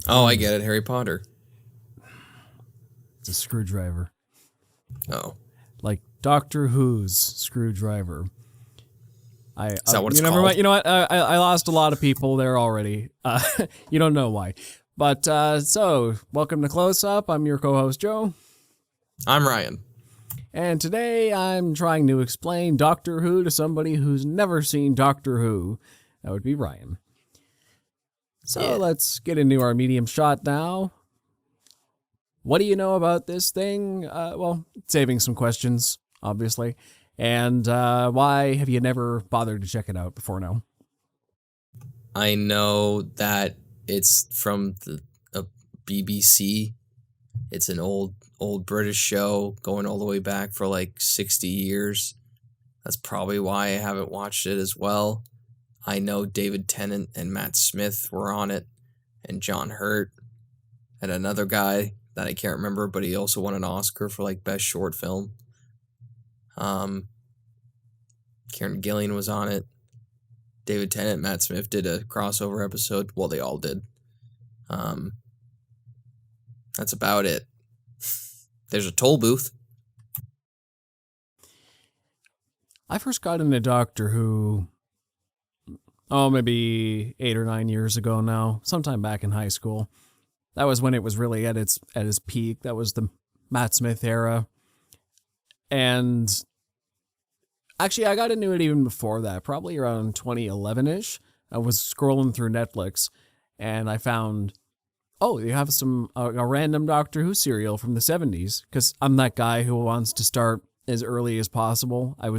Oh, I get it. Harry Potter. It's a screwdriver. Oh. Like Doctor Who's screwdriver. Is that what it's called? You know what? I lost a lot of people there already. You don't know why. But, so, welcome to Close Up. I'm your co-host, Joe. I'm Ryan. And today I'm trying to explain Doctor Who to somebody who's never seen Doctor Who. That would be Ryan. So let's get into our medium shot now. What do you know about this thing? Well, saving some questions, obviously. And why have you never bothered to check it out before now? I know that it's from the BBC. It's an old British show going all the way back for like 60 years. That's probably why I haven't watched it as well. I know David Tennant and Matt Smith were on it, and John Hurt, and another guy that I can't remember, but he also won an Oscar for like best short film. Karen Gillian was on it. David Tennant, Matt Smith did a crossover episode. Well, they all did. That's about it. There's a toll booth. I first got into Doctor Who, maybe 8 or 9 years ago now, sometime back in high school. That was when it was really at its peak. That was the Matt Smith era. And actually, I got into it even before that, probably around 2011-ish. I was scrolling through Netflix, and I found, you have a random Doctor Who serial from the 70s, because I'm that guy who wants to start as early as possible. I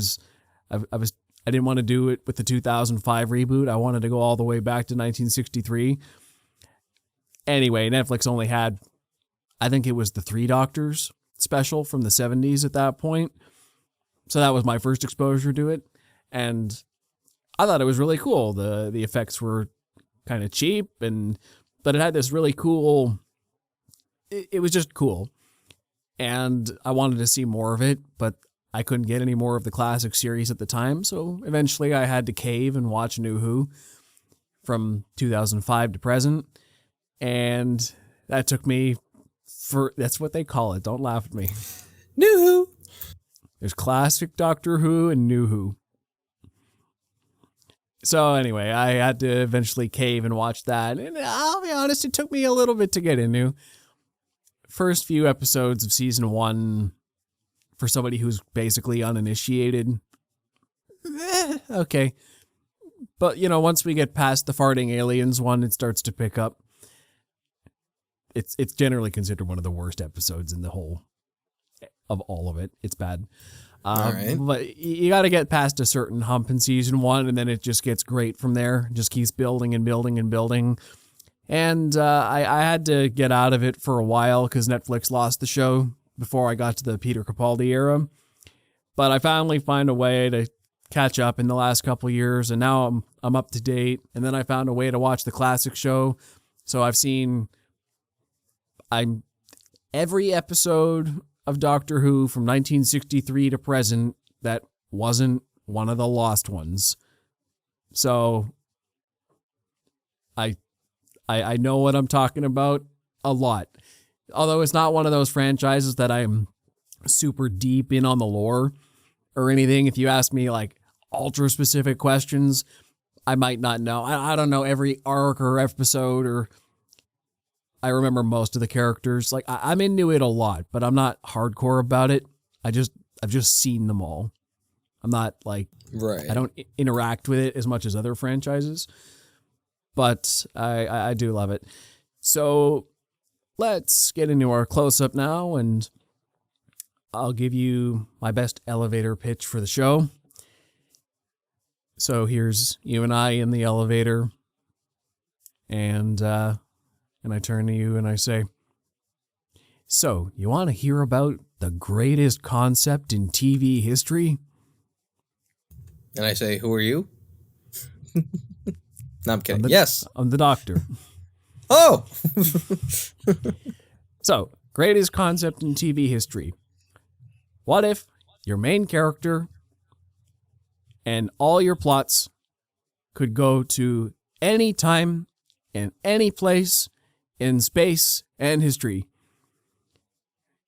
didn't want to do it with the 2005 reboot. I wanted to go all the way back to 1963. Anyway, Netflix only had, I think it was the Three Doctors special from the 70s at that point. So that was my first exposure to it. And I thought it was really cool. The effects were kind of cheap, but it had this really cool, it was just cool. And I wanted to see more of it, but I couldn't get any more of the classic series at the time. So eventually I had to cave and watch New Who from 2005 to present. And that took me that's what they call it. Don't laugh at me. New Who. There's classic Doctor Who and New Who. So anyway, I had to eventually cave and watch that. And I'll be honest, it took me a little bit to get into. First few episodes of season 1, for somebody who's basically uninitiated, okay. But, once we get past the farting aliens one, it starts to pick up. It's generally considered one of the worst episodes in the whole of all of it. It's bad. All right. But you got to get past a certain hump in season 1, and then it just gets great from there. It just keeps building and building and building. And I had to get out of it for a while because Netflix lost the show before I got to the Peter Capaldi era. But I finally find a way to catch up in the last couple of years, and now I'm up to date. And then I found a way to watch the classic show. So I've seen every episode of Doctor Who from 1963 to present that wasn't one of the lost ones. So I know what I'm talking about a lot. Although it's not one of those franchises that I'm super deep in on the lore or anything. If you ask me like ultra specific questions, I might not know. I don't know every arc or episode, or I remember most of the characters. Like I'm into it a lot, but I'm not hardcore about it. I've just seen them all. I'm not like, right. I don't interact with it as much as other franchises, but I do love it. So let's get into our close-up now, and I'll give you my best elevator pitch for the show. So here's you and I in the elevator, and I turn to you and I say, so you want to hear about the greatest concept in TV history? And I say, who are you? No, I'm kidding. Yes. I'm the doctor. Oh! So, greatest concept in TV history. What if your main character and all your plots could go to any time and any place in space and history.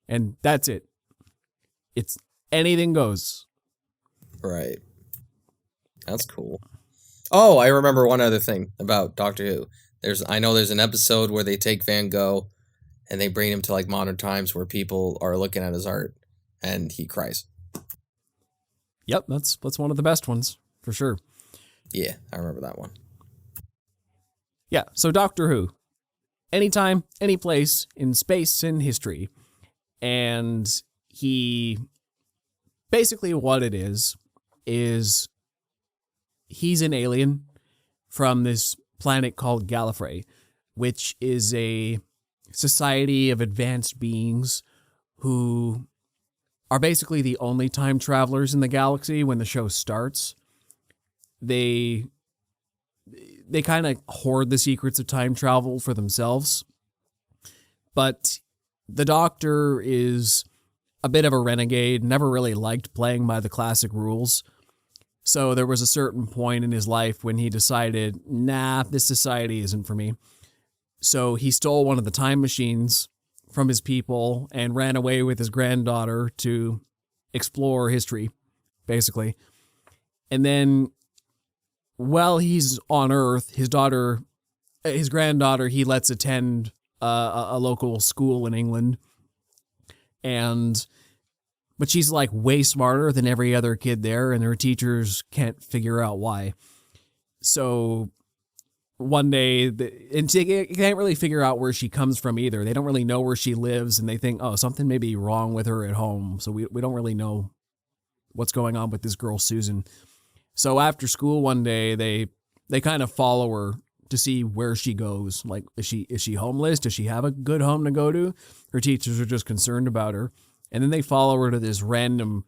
And that's it. It's anything goes. Right. That's cool. Oh, I remember one other thing about Doctor Who. I know there's an episode where they take Van Gogh and they bring him to like modern times where people are looking at his art and he cries. Yep, that's one of the best ones, for sure. Yeah, I remember that one. Yeah, so Doctor Who. Anytime, any place, in space and history. And he... Basically what it is he's an alien from this planet called Gallifrey, which is a society of advanced beings who are basically the only time travelers in the galaxy when the show starts. They kind of hoard the secrets of time travel for themselves. But the Doctor is a bit of a renegade, never really liked playing by the classic rules. So there was a certain point in his life when he decided, nah, this society isn't for me. So he stole one of the time machines from his people and ran away with his granddaughter to explore history, basically. And then while he's on Earth, his granddaughter, he lets attend a local school in England. But she's like way smarter than every other kid there, and her teachers can't figure out why. So one day, and they can't really figure out where she comes from either. They don't really know where she lives, and they think, oh, something may be wrong with her at home. So we don't really know what's going on with this girl, Susan. So after school one day, they kind of follow her to see where she goes. Like, is she homeless? Does she have a good home to go to? Her teachers are just concerned about her. And then they follow her to this random,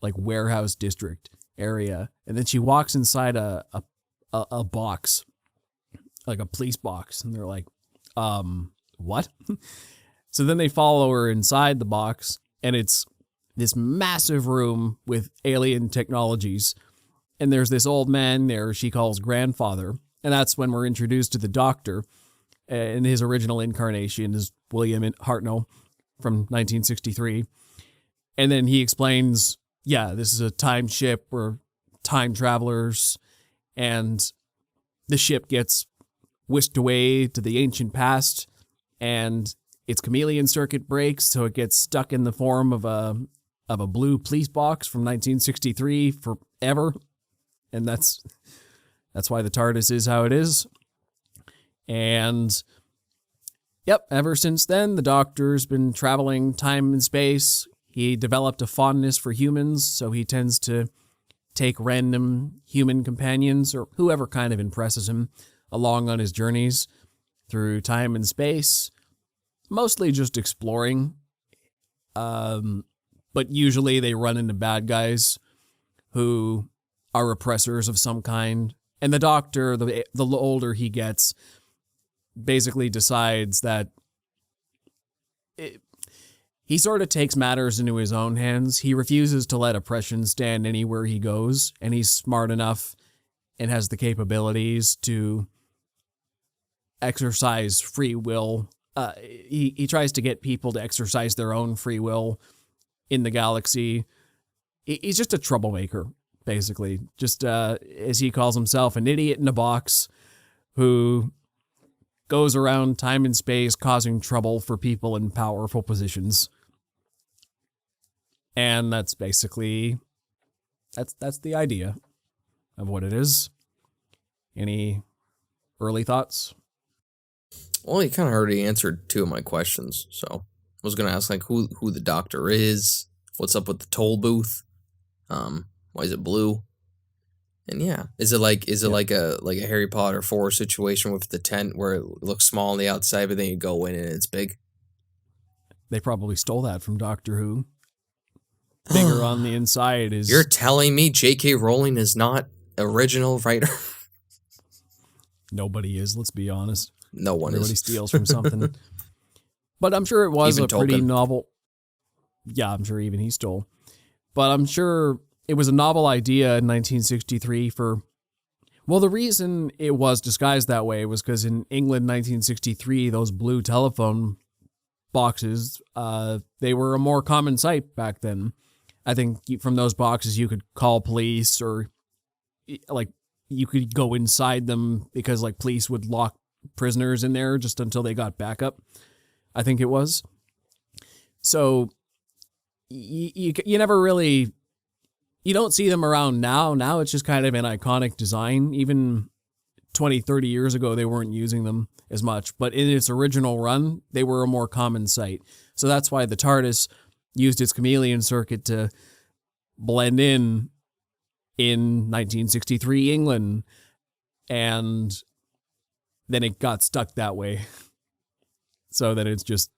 like, warehouse district area. And then she walks inside a box, like a police box. And they're like, what? So then they follow her inside the box. And it's this massive room with alien technologies. And there's this old man there she calls grandfather. And that's when we're introduced to the Doctor. And his original incarnation is William Hartnell from 1963. And then he explains, yeah, this is a time ship. We're time travelers. And the ship gets whisked away to the ancient past. And its chameleon circuit breaks, so it gets stuck in the form of a blue police box from 1963 forever. And that's why the TARDIS is how it is. And yep, ever since then, the Doctor's been traveling time and space. He developed a fondness for humans, so he tends to take random human companions or whoever kind of impresses him along on his journeys through time and space, mostly just exploring. But usually they run into bad guys who are oppressors of some kind. And the Doctor, the older he gets, basically decides that he sort of takes matters into his own hands. He refuses to let oppression stand anywhere he goes, and he's smart enough and has the capabilities to exercise free will. He tries to get people to exercise their own free will in the galaxy. He's just a troublemaker, basically. Just, as he calls himself, an idiot in a box who goes around time and space causing trouble for people in powerful positions. And that's basically, that's the idea of what it is. Any early thoughts? Well, you kind of already answered two of my questions. So I was going to ask like who the Doctor is, what's up with the toll booth, why is it blue? And yeah, is it like a Harry Potter 4 situation with the tent where it looks small on the outside, but then you go in and it's big? They probably stole that from Doctor Who. Bigger on the inside is... You're telling me J.K. Rowling is not original writer? Nobody is, let's be honest. No one Everybody is. steals from something. But I'm sure it was Even a pretty Tolkien. novel... Yeah, I'm sure even he stole. But I'm sure it was a novel idea in 1963 for... Well, the reason it was disguised that way was because in England, 1963, those blue telephone boxes, they were a more common sight back then. I think from those boxes you could call police, or like you could go inside them because like police would lock prisoners in there just until they got backup. I think it was. So you never really, you don't see them around now. Now it's just kind of an iconic design. Even 20, 30 years ago, they weren't using them as much. But in its original run, they were a more common sight. So that's why the TARDIS used its chameleon circuit to blend in 1963 England. And then it got stuck that way. So that it's just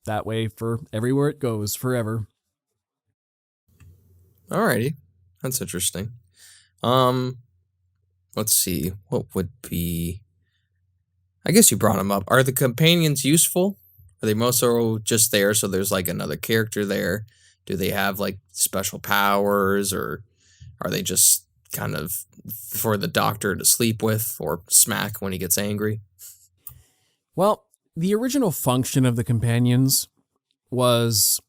that way for everywhere it goes forever. Alrighty. That's interesting. Let's see. What would be... I guess you brought them up. Are the companions useful? Are they mostly just there so there's like another character there? Do they have like special powers, or are they just kind of for the Doctor to sleep with or smack when he gets angry? Well, the original function of the companions was,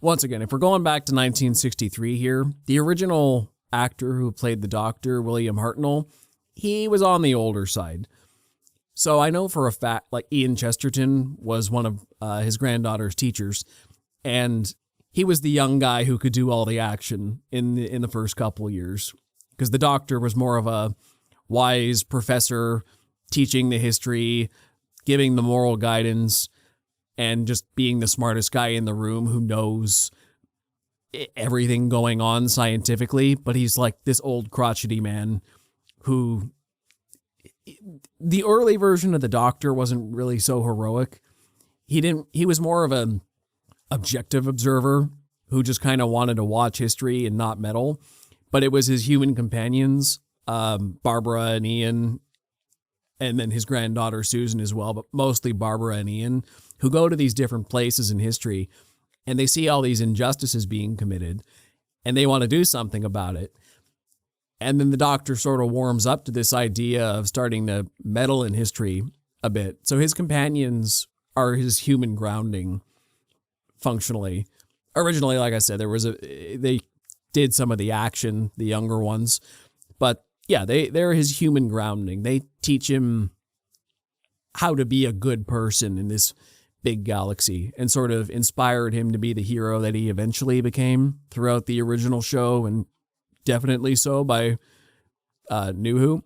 once again, if we're going back to 1963 here, the original actor who played the Doctor, William Hartnell, he was on the older side. So I know for a fact, like Ian Chesterton was one of his granddaughter's teachers, and he was the young guy who could do all the action in the first couple years, because the Doctor was more of a wise professor teaching the history, giving the moral guidance, and just being the smartest guy in the room who knows everything going on scientifically. But he's like this old crotchety man who... The early version of the Doctor wasn't really so heroic. He was more of an objective observer who just kind of wanted to watch history and not meddle. But it was his human companions, Barbara and Ian, and then his granddaughter Susan as well, but mostly Barbara and Ian, who go to these different places in history, and they see all these injustices being committed, and they want to do something about it. And then the Doctor sort of warms up to this idea of starting to meddle in history a bit. So his companions are his human grounding, functionally. Originally, like I said, they did some of the action, the younger ones, but yeah, they're his human grounding. They teach him how to be a good person in this big galaxy, and sort of inspired him to be the hero that he eventually became throughout the original show, and definitely so by New Who.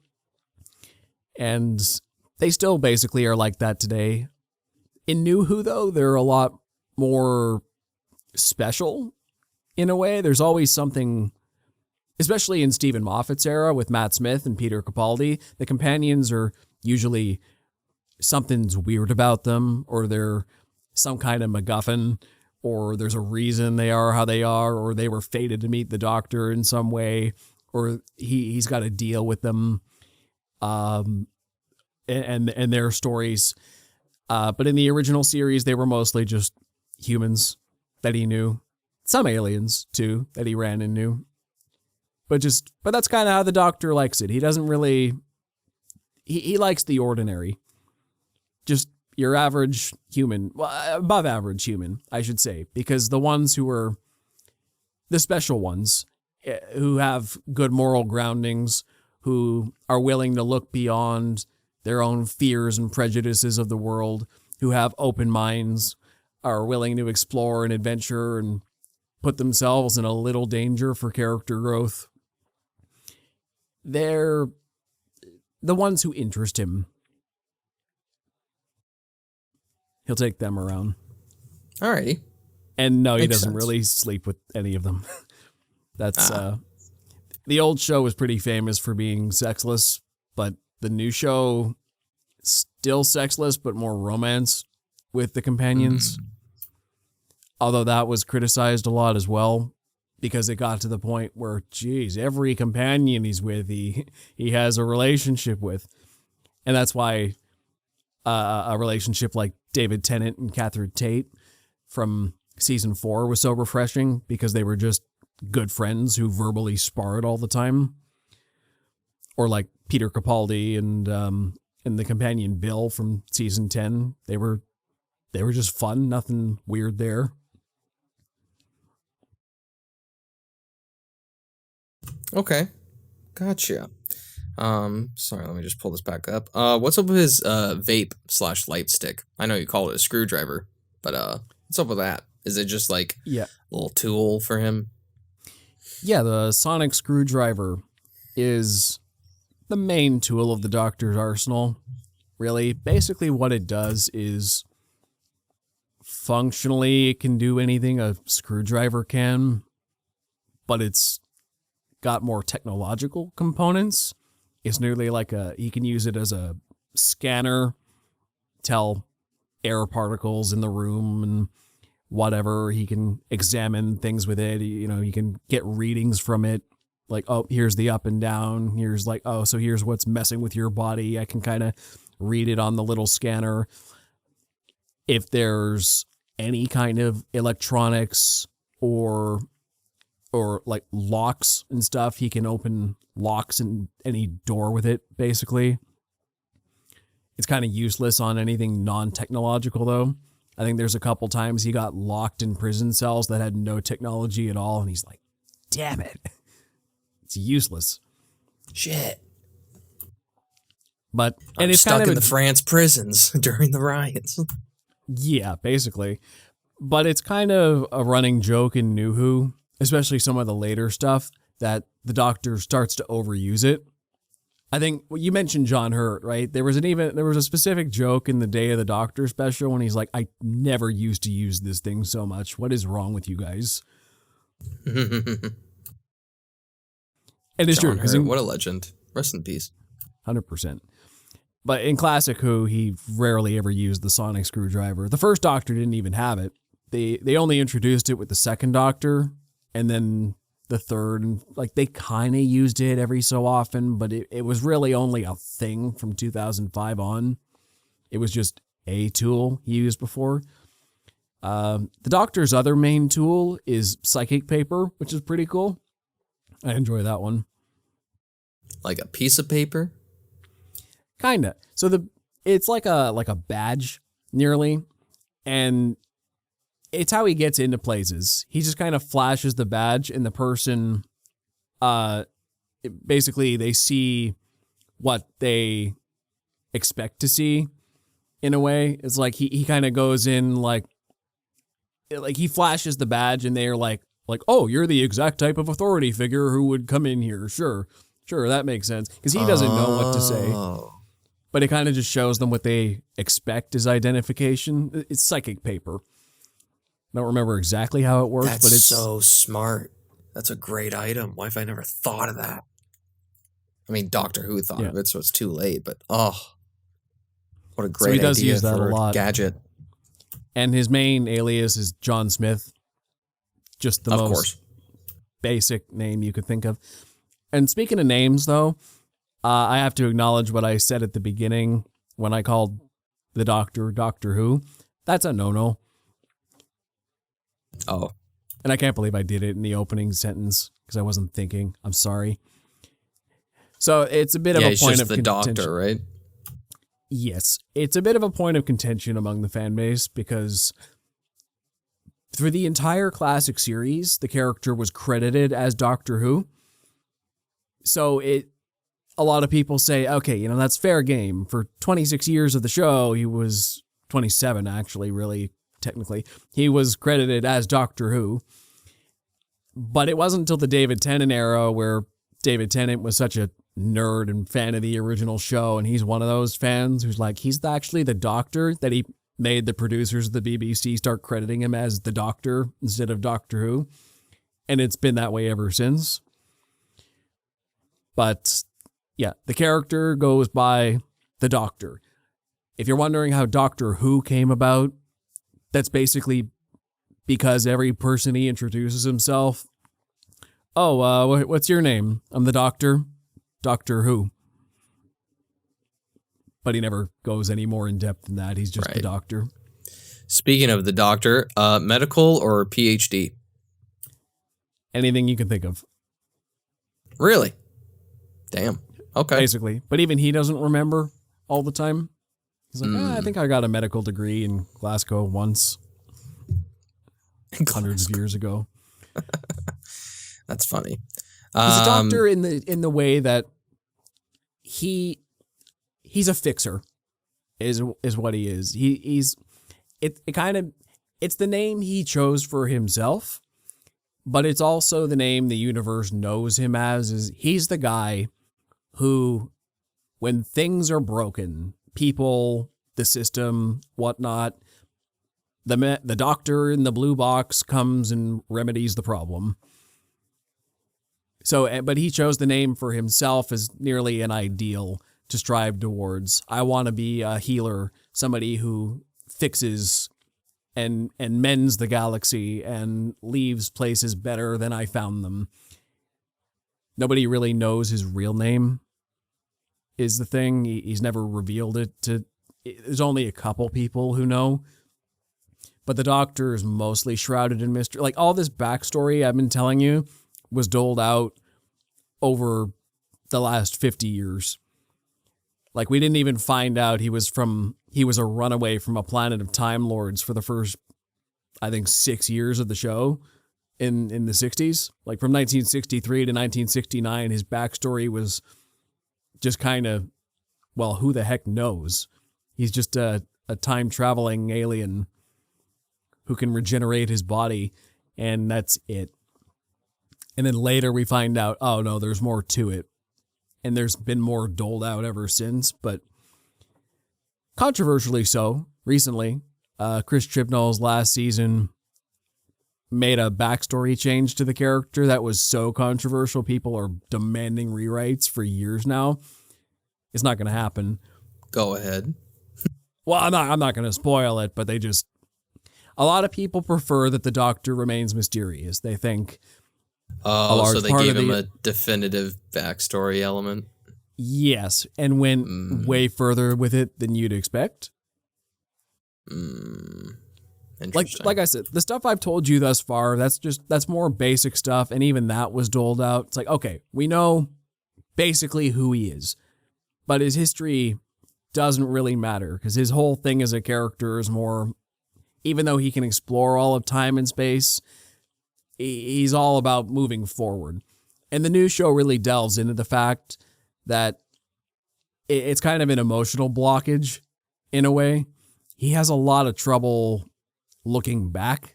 And they still basically are like that today. In New Who, though, they're a lot more special in a way. There's always something, especially in Stephen Moffat's era with Matt Smith and Peter Capaldi, the companions are usually something's weird about them, or they're some kind of MacGuffin, or there's a reason they are how they are, or they were fated to meet the Doctor in some way, or he's got to deal with them, and their stories. But in the original series, they were mostly just humans that he knew. Some aliens, too, that he ran and knew. But that's kind of how the Doctor likes it. He doesn't really... He likes the ordinary. Just your average human. Well, above average human, I should say. Because the ones who are... The special ones, who have good moral groundings, who are willing to look beyond their own fears and prejudices of the world, who have open minds, are willing to explore and adventure and put themselves in a little danger for character growth. They're the ones who interest him. He'll take them around. Alrighty. And no, he Makes doesn't sense. really sleep with any of them. That's the old show was pretty famous for being sexless, but the new show still sexless, but more romance with the companions. Although that was criticized a lot as well, because it got to the point where, geez, every companion he's with, he has a relationship with. And that's why a relationship like David Tennant and Catherine Tate from season 4 was so refreshing, because they were just good friends who verbally sparred all the time. or like Peter Capaldi and the companion Bill from season 10. They were just fun, nothing weird there. Okay, gotcha. Sorry, let me just pull this back up. What's up with his vape / light stick? I know you call it a screwdriver, but what's up with that? Is it just like Yeah. a little tool for him? Yeah, the sonic screwdriver is the main tool of the Doctor's arsenal. Really, basically what it does is functionally it can do anything a screwdriver can, but it's got more technological components. It's nearly like he can use it as a scanner, tell air particles in the room and whatever. He can examine things with it. You can get readings from it. Like, oh, here's the up and down. Here's like, oh, so here's what's messing with your body. I can kind of read it on the little scanner. If there's any kind of electronics or like locks and stuff, he can open locks in any door with it, basically. It's kind of useless on anything non-technological, though. I think there's a couple times he got locked in prison cells that had no technology at all, and he's like, damn it. It's useless. Shit. But I'm it's stuck kind of in the France prisons during the riots. Yeah, basically. But it's kind of a running joke in New Who, especially some of the later stuff, that the Doctor starts to overuse it. I think you mentioned John Hurt, right? There was a specific joke in the Day of the Doctor special when he's like, I never used to use this thing so much. What is wrong with you guys? And it's John true. Hurt, what a legend. Rest in peace. 100%. But in Classic Who, he rarely ever used the sonic screwdriver. The first Doctor didn't even have it. They only introduced it with the second Doctor, and then the third, and like they kind of used it every so often, but it was really only a thing from 2005 on. It was just a tool he used before. The Doctor's other main tool is psychic paper, which is pretty cool. I enjoy that one. Like a piece of paper? Kinda. So it's like a badge, nearly, and it's how he gets into places. He just kind of flashes the badge, and the person, basically they see what they expect to see. In a way, it's like he kind of goes in like he flashes the badge, and they're like, oh, you're the exact type of authority figure who would come in here. Sure, that makes sense, because he doesn't know what to say. But it kind of just shows them what they expect as identification. It's psychic paper. I don't remember exactly how it works, but it's so smart. That's a great item. Why have I never thought of that? I mean, Doctor Who thought of it, so it's too late, but what a great idea for a gadget. And his main alias is John Smith. Just the most basic name you could think of. And speaking of names, though, I have to acknowledge what I said at the beginning when I called the Doctor Doctor Who. That's a no-no. Oh. And I can't believe I did it in the opening sentence because I wasn't thinking. I'm sorry. So it's a bit of a point of the contention. Doctor, right? Yes. It's a bit of a point of contention among the fan base because through the entire classic series, the character was credited as Doctor Who. So a lot of people say, okay, that's fair game. For 26 years of the show, he was 27, actually, really, technically. He was credited as Doctor Who. But it wasn't until the David Tennant era where David Tennant was such a nerd and fan of the original show, and he's one of those fans who's like, he's actually the Doctor, that he made the producers of the BBC start crediting him as the Doctor instead of Doctor Who. And it's been that way ever since. But yeah, the character goes by the Doctor. If you're wondering how Doctor Who came about, that's basically because every person he introduces himself, what's your name? I'm the Doctor, Doctor Who. But he never goes any more in depth than that. He's just the Doctor. Speaking of the Doctor, medical or PhD? Anything you can think of. Really? Damn. Okay. basically. But even he doesn't remember all the time. He's like, I think I got a medical degree in Glasgow once, hundreds of years ago. That's funny. He's a doctor in the way that he's a fixer, is what he is. It's the name he chose for himself, but it's also the name the universe knows him as. Is he's the guy who, when things are broken, people, the system, whatnot, the doctor in the blue box comes and remedies the problem. So, but he chose the name for himself as nearly an ideal to strive towards. I want to be a healer, somebody who fixes and mends the galaxy and leaves places better than I found them. Nobody really knows his real name is the thing. He's never revealed it to. There's only a couple people who know. But the Doctor is mostly shrouded in mystery. Like, all this backstory I've been telling you was doled out over the last 50 years. Like, we didn't even find out he was a runaway from a planet of Time Lords for the first, I think, 6 years of the show in the 60s. Like, from 1963 to 1969, his backstory was just kind of, well, who the heck knows? He's just a time-traveling alien who can regenerate his body, and that's it. And then later we find out, oh no, there's more to it. And there's been more doled out ever since, but controversially so, recently, Chris Chibnall's last season made a backstory change to the character that was so controversial, people are demanding rewrites for years now. It's not going to happen. Go ahead. Well, I'm not going to spoil it, but a lot of people prefer that the Doctor remains mysterious. They think so they gave him a definitive backstory element? Yes, and went way further with it than you'd expect. Interesting. Like I said, the stuff I've told you thus far, that's more basic stuff, and even that was doled out. It's like, okay, we know basically who he is, but his history doesn't really matter, because his whole thing as a character is more, even though he can explore all of time and space, he's all about moving forward. And the new show really delves into the fact that it's kind of an emotional blockage in a way. He has a lot of trouble looking back.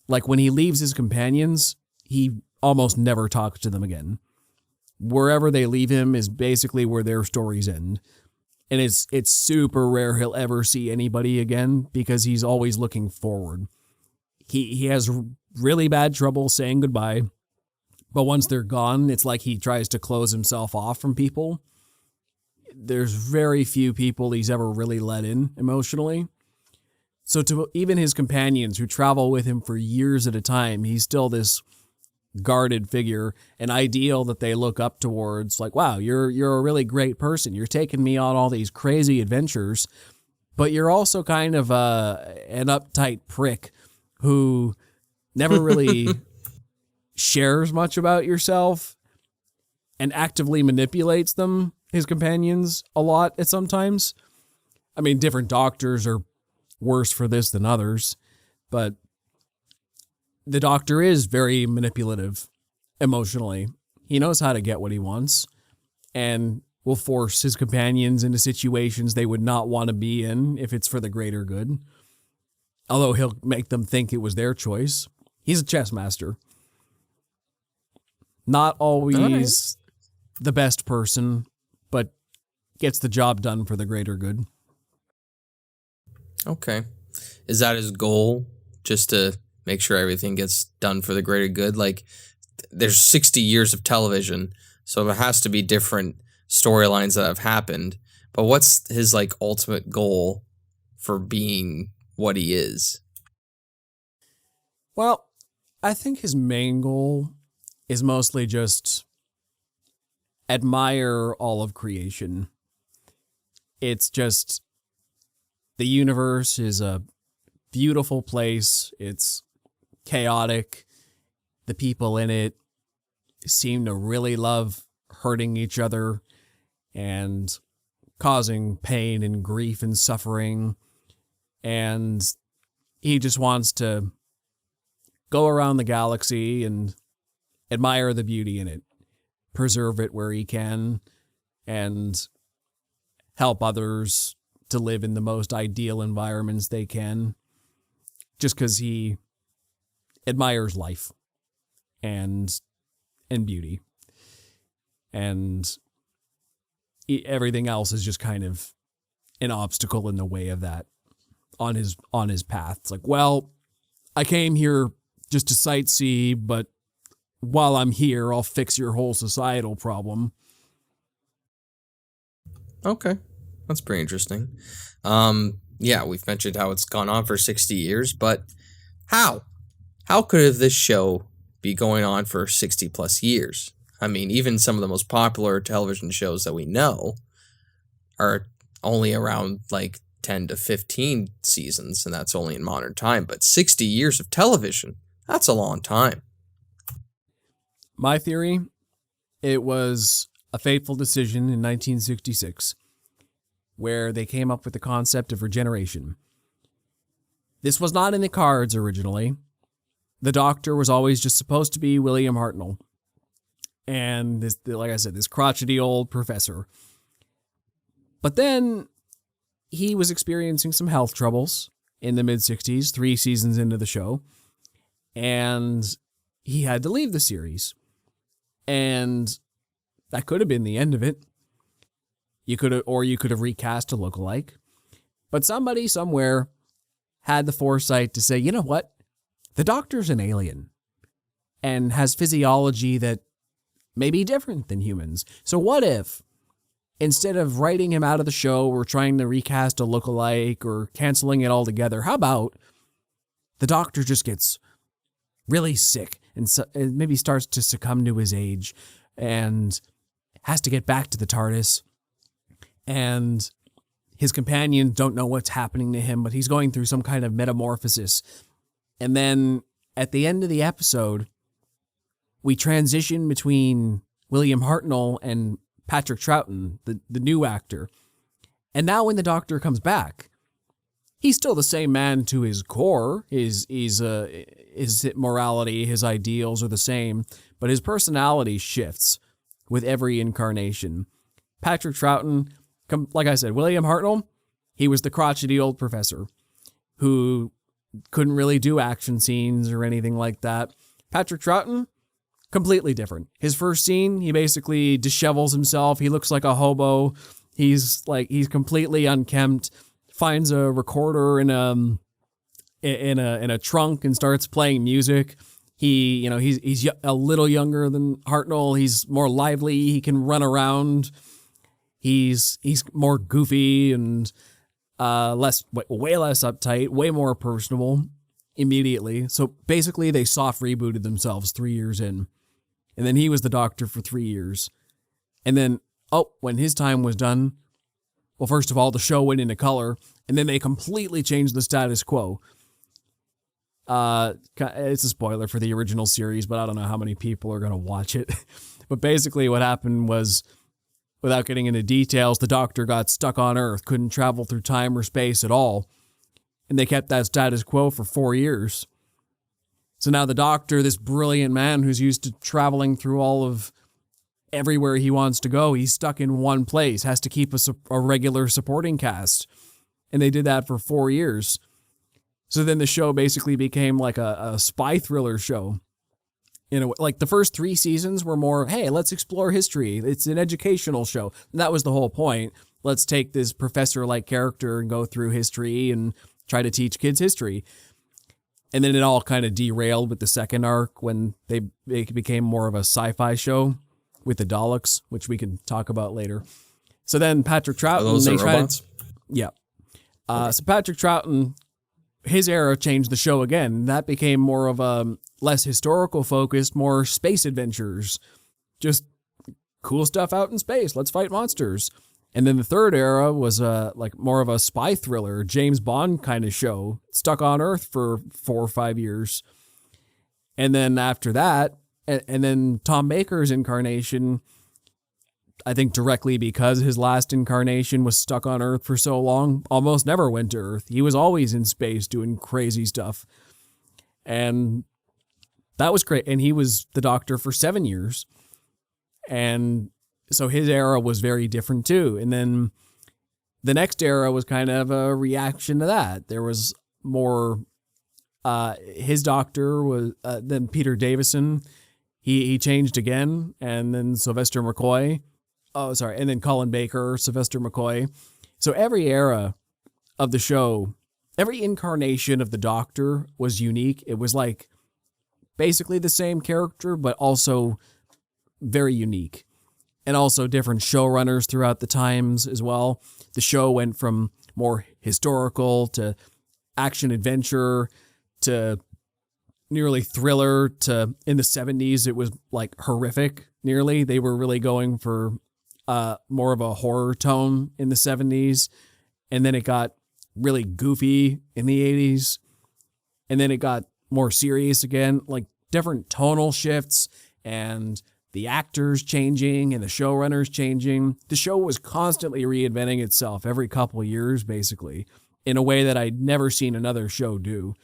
Like, when he leaves his companions, he almost never talks to them again. Wherever they leave him is basically where their stories end. And it's super rare he'll ever see anybody again, because he's always looking forward. He has really bad trouble saying goodbye, but once they're gone, it's like he tries to close himself off from people. There's very few people he's ever really let in emotionally. So to even his companions who travel with him for years at a time, he's still this guarded figure, an ideal that they look up towards. Like, wow, you're a really great person. You're taking me on all these crazy adventures, but you're also kind of an uptight prick who never really shares much about yourself and actively manipulates them, his companions, a lot at sometimes. I mean, different Doctors are worse for this than others, but the Doctor is very manipulative emotionally. He knows how to get what he wants and will force his companions into situations they would not want to be in if it's for the greater good. Although he'll make them think it was their choice. He's a chess master. Not always the best person, but gets the job done for the greater good. Okay. Is that his goal? Just to make sure everything gets done for the greater good? Like, there's 60 years of television, so there has to be different storylines that have happened. But what's his, like, ultimate goal for being what he is? Well, I think his main goal is mostly just admire all of creation. It's just, the universe is a beautiful place. It's chaotic. The people in it seem to really love hurting each other. and causing pain and grief and suffering. And he just wants to go around the galaxy and admire the beauty in it, preserve it where he can, and help others to live in the most ideal environments they can, just because he admires life and beauty. And everything else is just kind of an obstacle in the way of that on his path. It's like, well, I came here just to sightsee, but while I'm here, I'll fix your whole societal problem. Okay, that's pretty interesting. Yeah, we've mentioned how it's gone on for 60 years, but how? How could this show be going on for 60 plus years? I mean, even some of the most popular television shows that we know are only around like 10 to 15 seasons, and that's only in modern time. But 60 years of television, that's a long time. My theory, it was a fateful decision in 1966 where they came up with the concept of regeneration. This was not in the cards originally. The Doctor was always just supposed to be William Hartnell. And this, like I said, this crotchety old professor. But then he was experiencing some health troubles in the mid-60s, 3 seasons into the show. And he had to leave the series. And that could have been the end of it. You could have recast a lookalike. But somebody somewhere had the foresight to say, you know what? The Doctor's an alien and has physiology that may be different than humans. So what if, instead of writing him out of the show or trying to recast a lookalike or canceling it altogether, how about the Doctor just gets really sick and maybe starts to succumb to his age and has to get back to the TARDIS, and his companions don't know what's happening to him, but he's going through some kind of metamorphosis. And then at the end of the episode, we transition between William Hartnell and Patrick Troughton, the new actor. And now when the Doctor comes back, he's still the same man to his core. His morality, his ideals are the same, but his personality shifts with every incarnation. Patrick Troughton, like I said, William Hartnell, he was the crotchety old professor who couldn't really do action scenes or anything like that. Patrick Troughton, completely different. His first scene, he basically dishevels himself. He looks like a hobo. He's completely unkempt. Finds a recorder in a trunk and starts playing music. He's a little younger than Hartnell. He's more lively. He can run around. He's more goofy and way less uptight, way more personable immediately. So basically they soft rebooted themselves 3 years in. And then he was the Doctor for 3 years. And then, when his time was done, well, first of all, the show went into color, and then they completely changed the status quo. It's a spoiler for the original series, but I don't know how many people are going to watch it. But basically what happened was, without getting into details, the Doctor got stuck on Earth, couldn't travel through time or space at all. And they kept that status quo for 4 years. So now the Doctor, this brilliant man who's used to traveling through all of everywhere he wants to go, he's stuck in one place, has to keep a regular supporting cast. And they did that for 4 years. So then the show basically became like a spy thriller show. Like the first 3 seasons were more, hey, let's explore history. It's an educational show. And that was the whole point. Let's take this professor-like character and go through history and try to teach kids history. And then it all kind of derailed with the second arc when it became more of a sci-fi show with the Daleks, which we can talk about later. So then Patrick Troughton... Those are robots? Yeah. So Patrick Troughton, his era changed the show again. That became more of a less historical focused, more space adventures. Just cool stuff out in space. Let's fight monsters. And then the third era was like more of a spy thriller, James Bond kind of show, stuck on Earth for 4 or 5 years. And then after that, and then Tom Baker's incarnation, I think directly because his last incarnation was stuck on Earth for so long, almost never went to Earth. He was always in space doing crazy stuff. And that was great. And he was the Doctor for 7 years. And so his era was very different too. And then the next era was kind of a reaction to that. There was more, his Doctor was, then Peter Davison, he changed again. And then Sylvester McCoy, and then Colin Baker, Sylvester McCoy. So every era of the show, every incarnation of the Doctor was unique. It was like basically the same character, but also very unique. And also different showrunners throughout the times as well. The show went from more historical to action adventure to nearly thriller to, in the 70s, it was like horrific nearly. They were really going for more of a horror tone in the 70s. And then it got really goofy in the 80s. And then it got more serious again, like different tonal shifts and the actors changing and the showrunners changing. The show was constantly reinventing itself every couple of years, basically, in a way that I'd never seen another show do.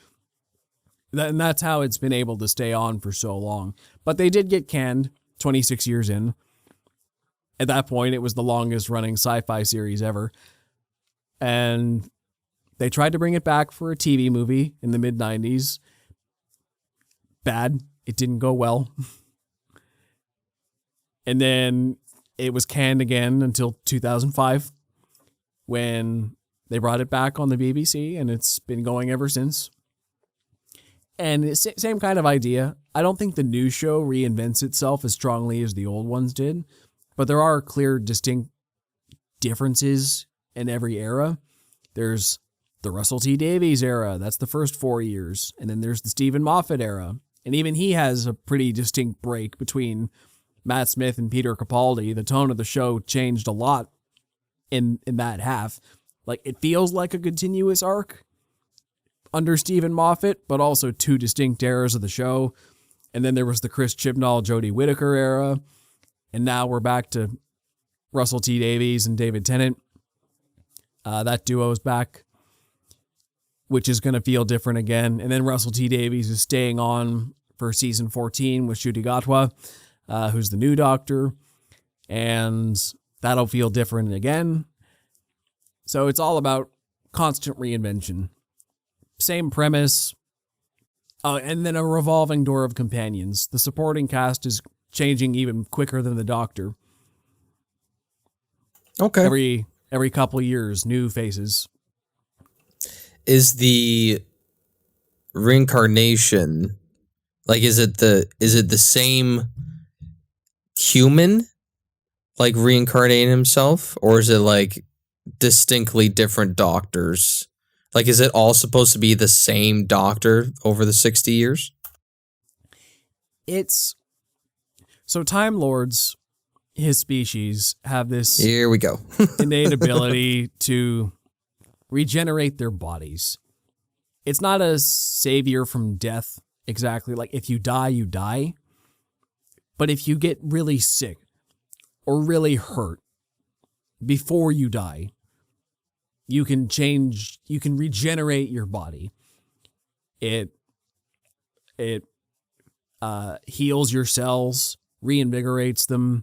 And that's how it's been able to stay on for so long. But they did get canned 26 years in. At that point, it was the longest running sci-fi series ever. And they tried to bring it back for a TV movie in the mid-90s. Bad. It didn't go well. And then it was canned again until 2005 when they brought it back on the BBC, and it's been going ever since. And it's same kind of idea. I don't think the new show reinvents itself as strongly as the old ones did, but there are clear, distinct differences in every era. There's the Russell T Davies era. That's the first 4 years. And then there's the Stephen Moffat era. And even he has a pretty distinct break between Matt Smith and Peter Capaldi. The tone of the show changed a lot in that half. Like, it feels like a continuous arc under Stephen Moffat, but also two distinct eras of the show. And then there was the Chris Chibnall, Jodie Whittaker era. And now we're back to Russell T Davies and David Tennant. That duo is back, which is going to feel different again. And then Russell T Davies is staying on for season 14 with Ncuti Gatwa, who's the new Doctor, and that'll feel different again. So it's all about constant reinvention. Same premise, and then a revolving door of companions. The supporting cast is changing even quicker than the Doctor. Okay. Every couple years, new faces. Is the reincarnation, like, is it the same human, like, reincarnating himself, or is it like distinctly different doctors? Like, is it all supposed to be the same Doctor over the 60 years? So Time Lords, his species, have this Here we go. innate ability to regenerate their bodies. It's not a savior from death exactly. Like, if you die, you die. But if you get really sick or really hurt before you die, you can regenerate your body. It heals your cells, reinvigorates them,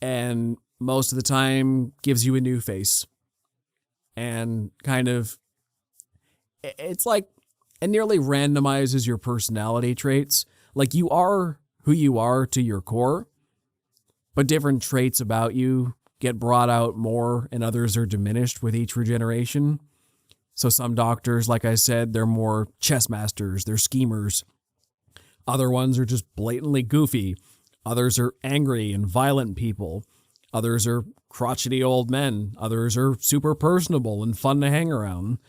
and most of the time gives you a new face. And kind of, it's like, it nearly randomizes your personality traits. Like, you are who you are to your core, but different traits about you get brought out more and others are diminished with each regeneration. So some doctors, like I said, they're more chess masters, they're schemers. Other ones are just blatantly goofy. Others are angry and violent people. Others are crotchety old men. Others are super personable and fun to hang around.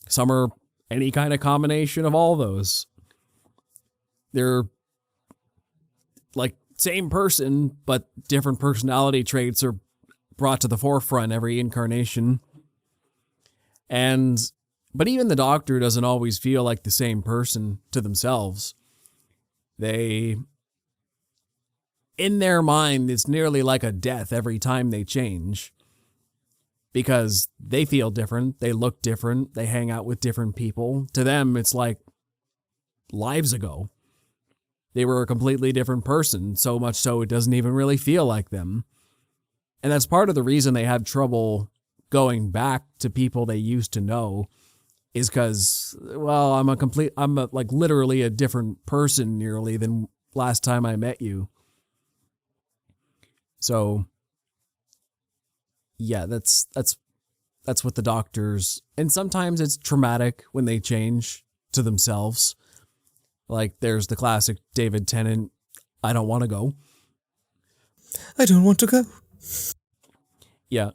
Some are any kind of combination of all those. They're like same person, but different personality traits are brought to the forefront every incarnation. But even the Doctor doesn't always feel like the same person to themselves. They in their mind, it's nearly like a death every time they change. Because they feel different, they look different, they hang out with different people. To them, it's like lives ago. They were a completely different person, so much so it doesn't even really feel like them. And that's part of the reason they have trouble going back to people they used to know, is because, well, I'm like literally a different person nearly than last time I met you. So yeah, that's what the doctors, and sometimes it's traumatic when they change to themselves. Like there's the classic David Tennant, I don't want to go. I don't want to go. Yeah.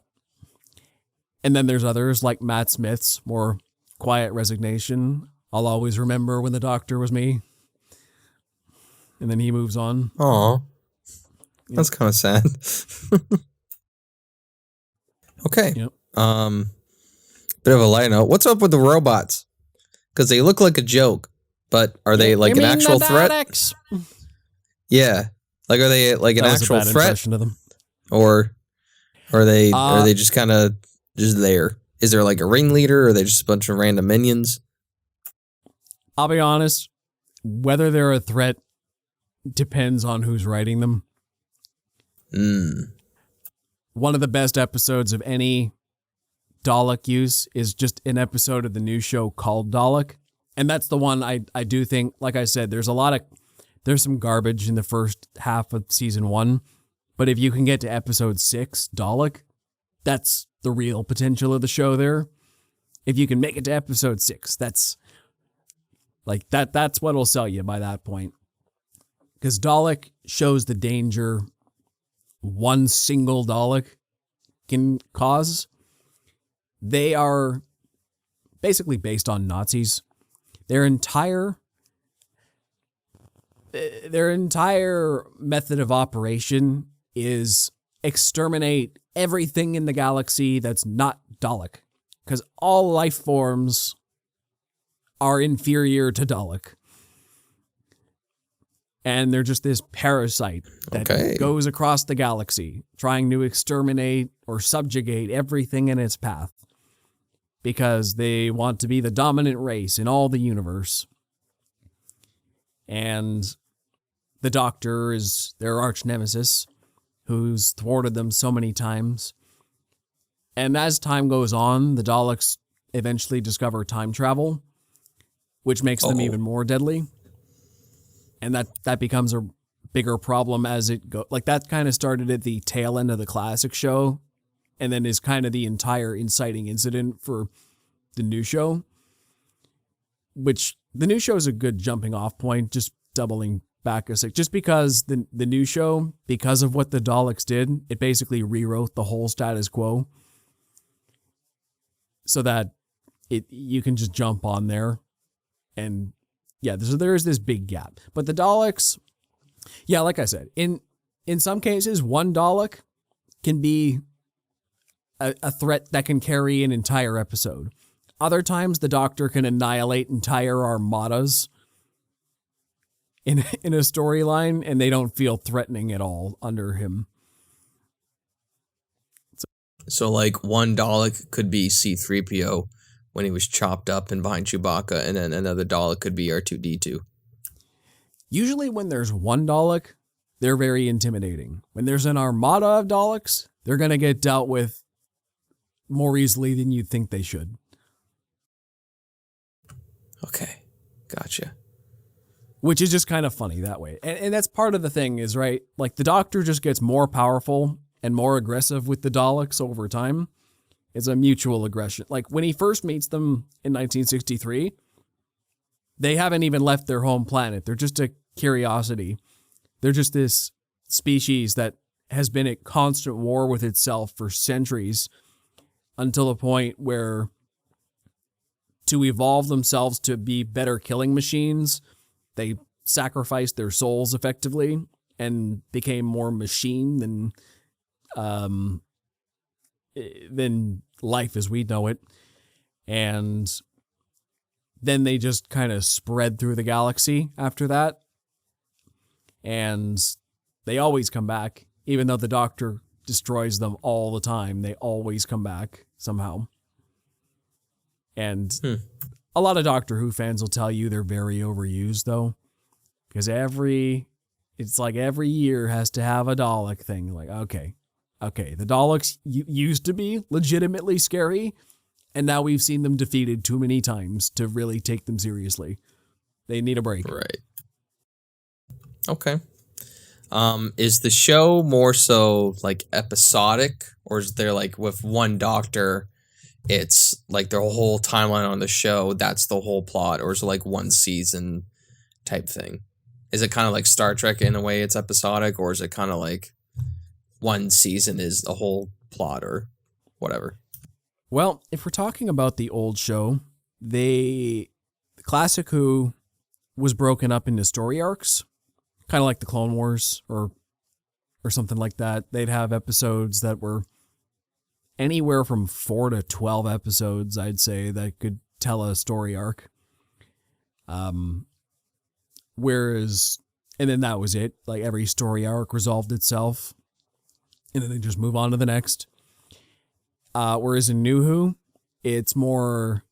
And then there's others like Matt Smith's more quiet resignation. I'll always remember when the doctor was me. And then he moves on. Aw. That's kind of sad. Okay. Yep. Bit of a light note. What's up with the robots? Because they look like a joke, but are they like an actual threat? Yeah. Like, are they like an actual threat? Of them. Or are they just kind of just there? Is there like a ringleader, or are they just a bunch of random minions? I'll be honest, whether they're a threat depends on who's writing them. One of the best episodes of any Dalek use is just an episode of the new show called Dalek. And that's the one I do think, like I said, there's some garbage in the first half of season 1. But if you can get to episode 6, Dalek, that's the real potential of the show there. If you can make it to episode 6, that's what'll sell you by that point. Because Dalek shows the danger one single Dalek can cause. They are basically based on Nazis. Their entire method of operation is exterminate everything in the galaxy that's not Dalek. Because all life forms are inferior to Dalek. And they're just this parasite that goes across the galaxy, trying to exterminate or subjugate everything in its path. Because they want to be the dominant race in all the universe. And the Doctor is their arch nemesis, who's thwarted them so many times. And as time goes on, the Daleks eventually discover time travel, which makes them even more deadly. And that becomes a bigger problem as it goes. Like, that kind of started at the tail end of the classic show, and then is kind of the entire inciting incident for the new show. Which, the new show is a good jumping off point, just doubling back a sec. Just because the new show, because of what the Daleks did, it basically rewrote the whole status quo. So that you can just jump on there. And yeah, there is this big gap. But the Daleks, yeah, like I said, in some cases, one Dalek can be a threat that can carry an entire episode. Other times, the Doctor can annihilate entire armadas in a storyline, and they don't feel threatening at all under him. So like one Dalek could be C-3PO when he was chopped up and behind Chewbacca, and then another Dalek could be R2-D2. Usually when there's one Dalek, they're very intimidating. When there's an armada of Daleks, they're going to get dealt with more easily than you'd think they should. Okay, gotcha. Which is just kind of funny that way. And that's part of the thing is, right, like the Doctor just gets more powerful and more aggressive with the Daleks over time. It's a mutual aggression. Like when he first meets them in 1963, they haven't even left their home planet. They're just a curiosity. They're just this species that has been at constant war with itself for centuries, until the point where to evolve themselves to be better killing machines, they sacrificed their souls effectively and became more machine than life as we know it. And then they just kind of spread through the galaxy after that. And They always come back, even though the Doctor destroys them all the time. They always come back somehow. And a lot of Doctor Who fans will tell you they're very overused, though, because it's like every year has to have a Dalek thing. Like, okay, the Daleks used to be legitimately scary, and now we've seen them defeated too many times to really take them seriously. They need a break. Right. Okay. Is the show more so like episodic, or is there like with one Doctor, it's like the whole timeline on the show, that's the whole plot, or is it like one season type thing? Is it kind of like Star Trek in a way it's episodic, or is it kind of like one season is the whole plot or whatever? Well, if we're talking about the old show, the Classic Who was broken up into story arcs, kind of like the Clone Wars or something like that. They'd have episodes that were anywhere from 4 to 12 episodes, I'd say, that could tell a story arc. Whereas, and then that was it. Like every story arc resolved itself, and then they just move on to the next. Whereas in New Who, it's more,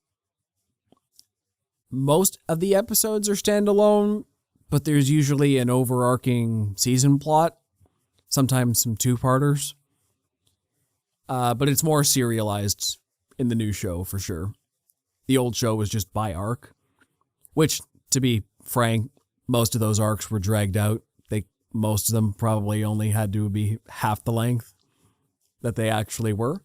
most of the episodes are standalone, but there's usually an overarching season plot, sometimes some two-parters. But it's more serialized in the new show, for sure. The old show was just by arc, which, to be frank, most of those arcs were dragged out. Most of them probably only had to be half the length that they actually were.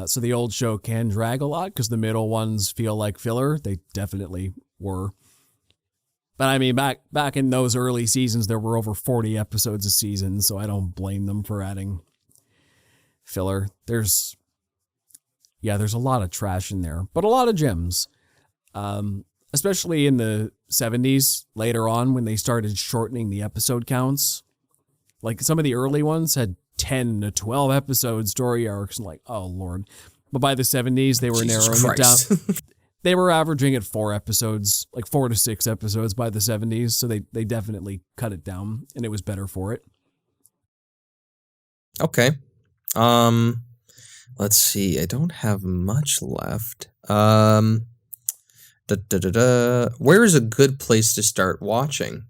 So the old show can drag a lot because the middle ones feel like filler. They definitely were. But I mean, back in those early seasons, there were over 40 episodes a season, so I don't blame them for adding filler. There's a lot of trash in there, but a lot of gems. Especially in the 70s, later on, when they started shortening the episode counts. Like, some of the early ones had 10 to 12 episode story arcs, and like, oh, Lord. But by the 70s, they were Jesus narrowing Christ. it down. They were averaging at 4 episodes, like 4 to 6 episodes by the 70s, so they definitely cut it down, and it was better for it. Okay. Let's see. I don't have much left. Where is a good place to start watching?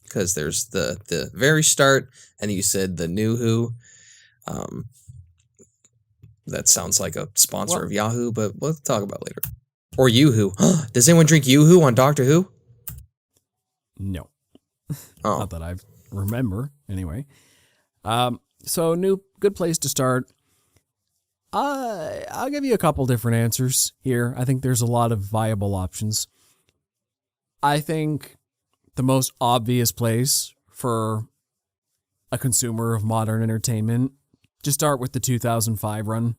Because there's the very start, and you said the New Who. That sounds like a sponsor of Yahoo, but we'll talk about it later. Or Yoo-Hoo. Does anyone drink Yoo-Hoo on Doctor Who? No. Oh. Not that I remember, anyway. So, good place to start. I'll give you a couple different answers here. I think there's a lot of viable options. I think the most obvious place for a consumer of modern entertainment, just start with the 2005 run.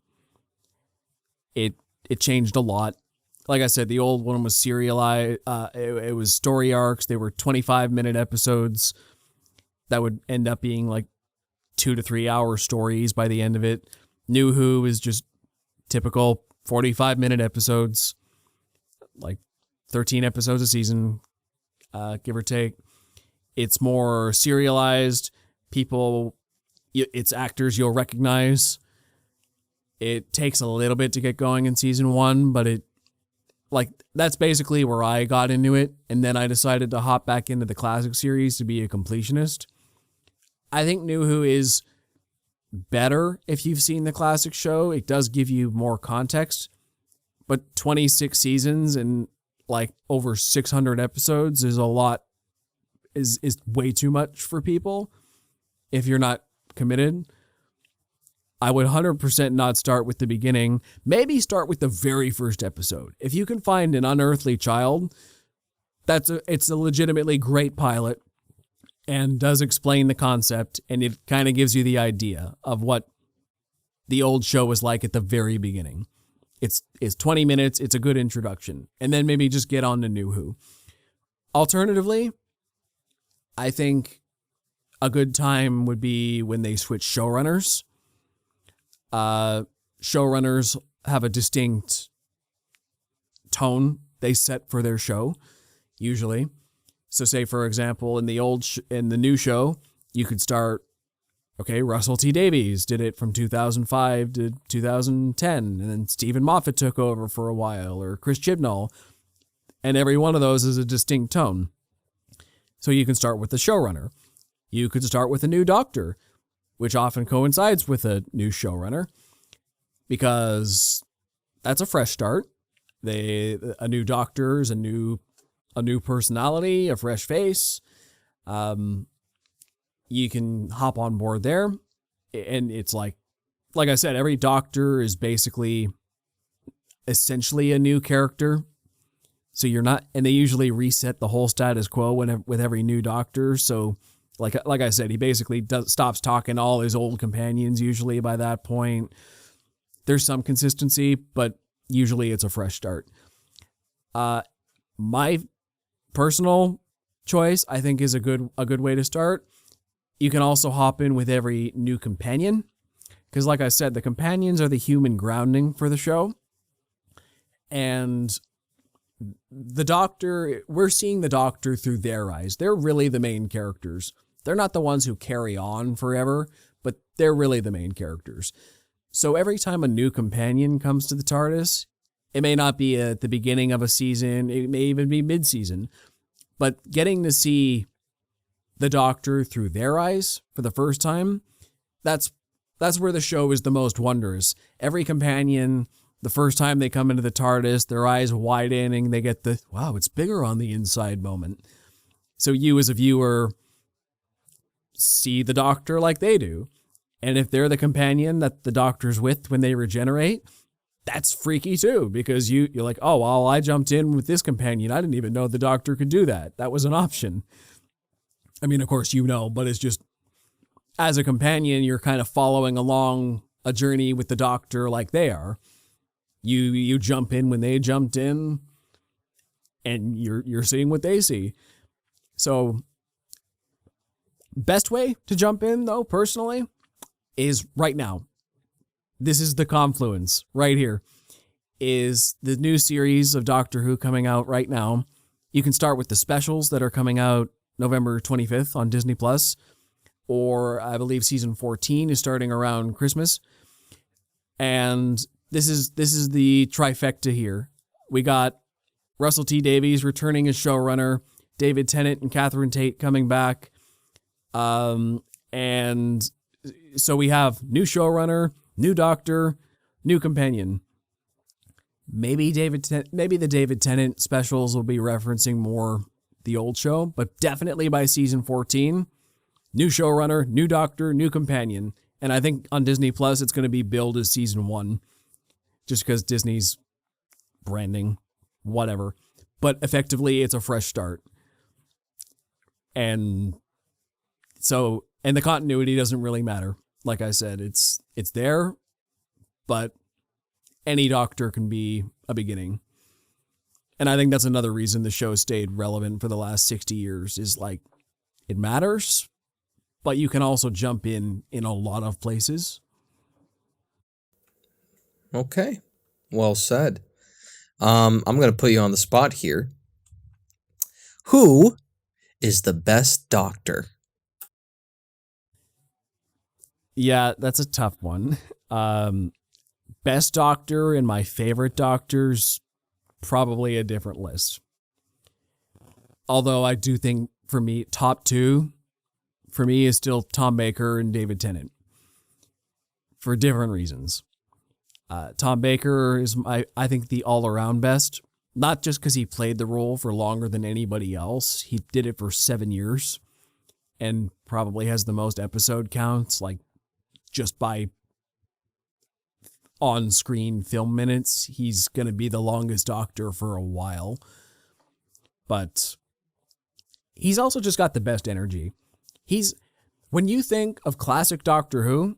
It changed a lot. Like I said, the old one was serialized. It was story arcs. They were 25-minute episodes that would end up being like 2 to 3 hour stories by the end of it. New Who is just typical 45-minute episodes, like 13 episodes a season, give or take. It's more serialized. It's actors you'll recognize. It takes a little bit to get going in season 1, but that's basically where I got into it, and then I decided to hop back into the classic series to be a completionist. I think New Who is better if you've seen the classic show. It does give you more context, but 26 seasons and like over 600 episodes is a lot, is way too much for people if you're not committed. I would 100% not start with the beginning. Maybe start with the very first episode. If you can find an unearthly child, it's a legitimately great pilot and does explain the concept, and it kind of gives you the idea of what the old show was like at the very beginning. It's 20 minutes. It's a good introduction. And then maybe just get on to New Who. Alternatively, I think a good time would be when they switch showrunners. Showrunners have a distinct tone they set for their show, usually. So say, for example, in the new show, You could start, okay, Russell T Davies did it from 2005 to 2010, and then Stephen Moffat took over for a while, or Chris Chibnall, and every one of those is a distinct tone. So you can start with the showrunner. You could start with a new doctor, which often coincides with a new showrunner, because that's a fresh start. A new doctor is a new personality, a fresh face. You can hop on board there, and it's like I said, every doctor is basically essentially a new character. So you're not, and they usually reset the whole status quo with every new doctor. So like I said, he basically stops talking to all his old companions usually by that point. There's some consistency, but usually it's a fresh start. My personal choice, I think, is a good way to start. You can also hop in with every new companion, because like I said, the companions are the human grounding for the show. And the doctor, we're seeing the doctor through their eyes. They're really the main characters. They're not the ones who carry on forever, but they're really the main characters. So every time a new companion comes to the TARDIS, it may not be at the beginning of a season, it may even be mid-season, but getting to see the Doctor through their eyes for the first time, that's where the show is the most wondrous. Every companion, the first time they come into the TARDIS, their eyes widening, they get the, wow, it's bigger on the inside moment. So you as a viewer see the Doctor like they do. And if they're the companion that the Doctor's with when they regenerate, that's freaky too, because you're like, oh, well, I jumped in with this companion. I didn't even know the Doctor could do that. That was an option. I mean, of course, but it's just, as a companion, you're kind of following along a journey with the Doctor like they are. You jump in when they jumped in, and you're seeing what they see. So, best way to jump in, though, personally, is right now. This is the confluence right here, is the new series of Doctor Who coming out right now. You can start with the specials that are coming out November 25th on Disney+, or I believe season 14 is starting around Christmas. And this is the trifecta here. We got Russell T Davies returning as showrunner, David Tennant and Catherine Tate coming back. And so we have new showrunner, new Doctor, new companion. Maybe the David Tennant specials will be referencing more the old show, but definitely by season 14, new showrunner, new Doctor, new companion. And I think on Disney Plus, it's going to be billed as season 1, just because Disney's branding, whatever. But effectively, it's a fresh start. And so, and the continuity doesn't really matter. Like I said, it's there, but any Doctor can be a beginning. And I think that's another reason the show stayed relevant for the last 60 years, is like, it matters, but you can also jump in a lot of places. Okay. Well said. I'm going to put you on the spot here. Who is the best Doctor? Yeah, that's a tough one. Best Doctor and my favorite Doctors, probably a different list. Although I do think, for me, top 2 for me is still Tom Baker and David Tennant, for different reasons. Tom Baker is, I think, the all-around best, not just because he played the role for longer than anybody else. He did it for 7 years and probably has the most episode counts, like just by on-screen film minutes. He's going to be the longest Doctor for a while. But he's also just got the best energy. When you think of classic Doctor Who,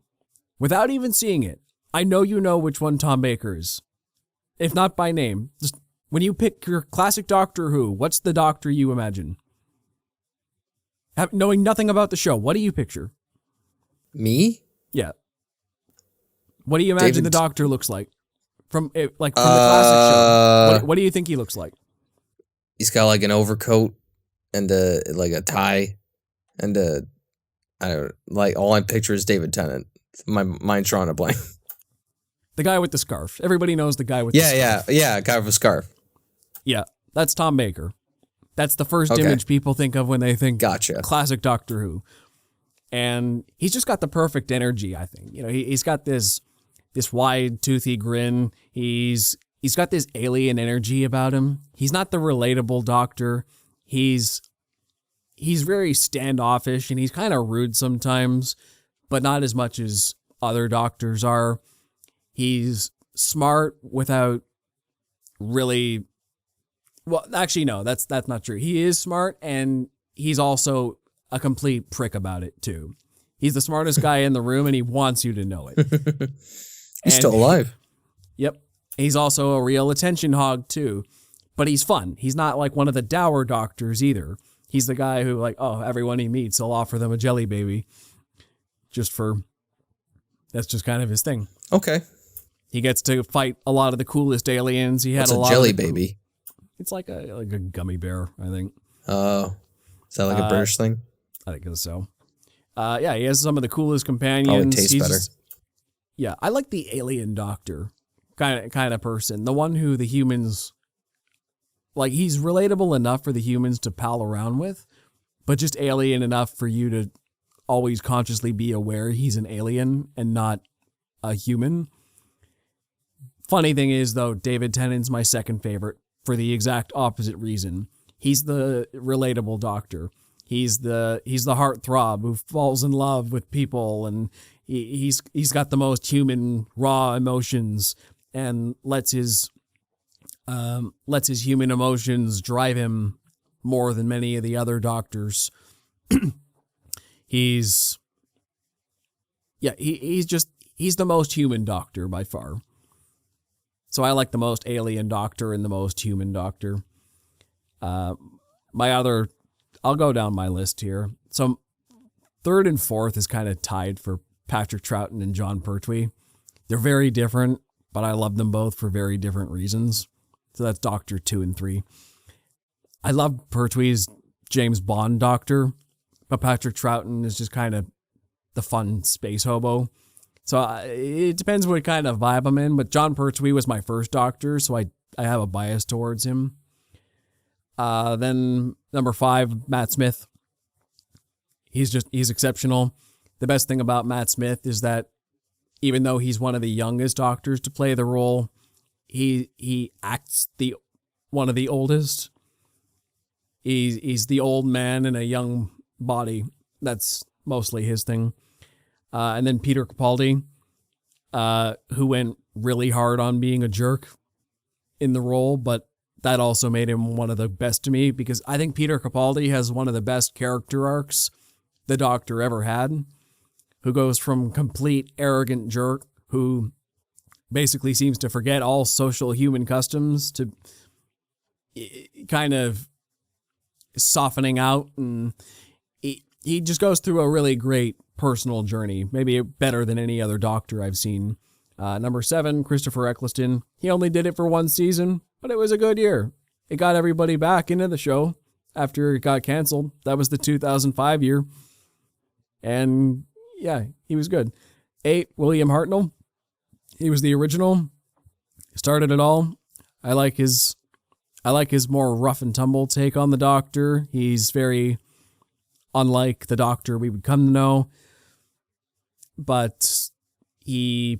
without even seeing it, I know you know which one Tom Baker is. If not by name, just when you pick your classic Doctor Who, what's the Doctor you imagine? Knowing nothing about the show, what do you picture? Me? Yeah. What do you imagine the Doctor looks like? From the classic show. What do you think he looks like? He's got like an overcoat and a tie and I don't like. All I picture is David Tennant. My mind's drawing a blank. The guy with the scarf. Everybody knows the guy with the scarf. Yeah. Guy with a scarf. Yeah, that's Tom Baker. That's the first Okay. image people think of when they think Gotcha. classic Doctor Who. And he's just got the perfect energy, I think. You know, he's got this wide, toothy grin. He's got this alien energy about him. He's not the relatable Doctor. He's very standoffish, and he's kind of rude sometimes, but not as much as other Doctors are. He's smart without really... Well, actually, no, that's not true. He is smart, and he's also a complete prick about it, too. He's the smartest guy in the room, and he wants you to know it. He's still alive. Yep. He's also a real attention hog, too. But he's fun. He's not like one of the dour Doctors, either. He's the guy who, like, everyone he meets, he'll offer them a jelly baby. That's just kind of his thing. Okay. He gets to fight a lot of the coolest aliens. He had What's a lot jelly of baby? It's like a gummy bear, I think. Oh, is that like a British thing? I think so. Yeah, he has some of the coolest companions. Probably tastes better. Yeah, I like the alien Doctor kind of person. The one who the humans, like, he's relatable enough for the humans to pal around with, but just alien enough for you to always consciously be aware he's an alien and not a human. Funny thing is, though, David Tennant's my second favorite for the exact opposite reason. He's the relatable Doctor. He's the heartthrob who falls in love with people, and he's got the most human, raw emotions, and lets his human emotions drive him more than many of the other Doctors. He's the most human Doctor by far. So I like the most alien Doctor and the most human Doctor. I'll go down my list here. So third and fourth is kind of tied for Patrick Troughton and Jon Pertwee. They're very different, but I love them both for very different reasons. So that's Doctor 2 and 3. I love Pertwee's James Bond Doctor, but Patrick Troughton is just kind of the fun space hobo. So it depends what kind of vibe I'm in, but Jon Pertwee was my first Doctor, so I have a bias towards him. Then number 5, Matt Smith. He's exceptional. The best thing about Matt Smith is that even though he's one of the youngest Doctors to play the role, he acts one of the oldest. He's the old man in a young body. That's mostly his thing. And then Peter Capaldi, who went really hard on being a jerk in the role, but that also made him one of the best to me, because I think Peter Capaldi has one of the best character arcs the Doctor ever had, who goes from complete arrogant jerk who basically seems to forget all social human customs to kind of softening out, and he just goes through a really great personal journey, maybe better than any other Doctor I've seen. Number 7, Christopher Eccleston. He only did it for one season, but it was a good year. It got everybody back into the show after it got canceled. That was the 2005 year. And yeah, he was good. 8, William Hartnell. He was the original. Started it all. I like his more rough and tumble take on the Doctor. He's very unlike the Doctor we would come to know, but he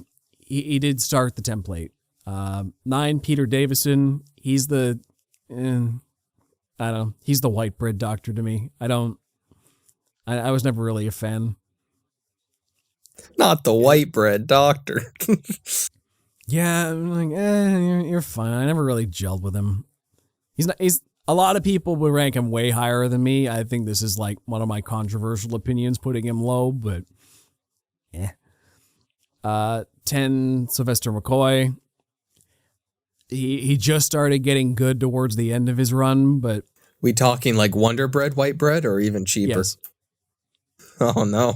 did start the template. 9, Peter Davison. He's the he's the white bread Doctor to me. I was never really a fan. Not the white bread Doctor. Yeah, I'm like, you're fine. I never really gelled with him. He's a lot of people would rank him way higher than me. I think this is like one of my controversial opinions, putting him low, but yeah. 10, Sylvester McCoy. He just started getting good towards the end of his run, but We talking like Wonder Bread, white bread, or even cheaper? yes, Oh no.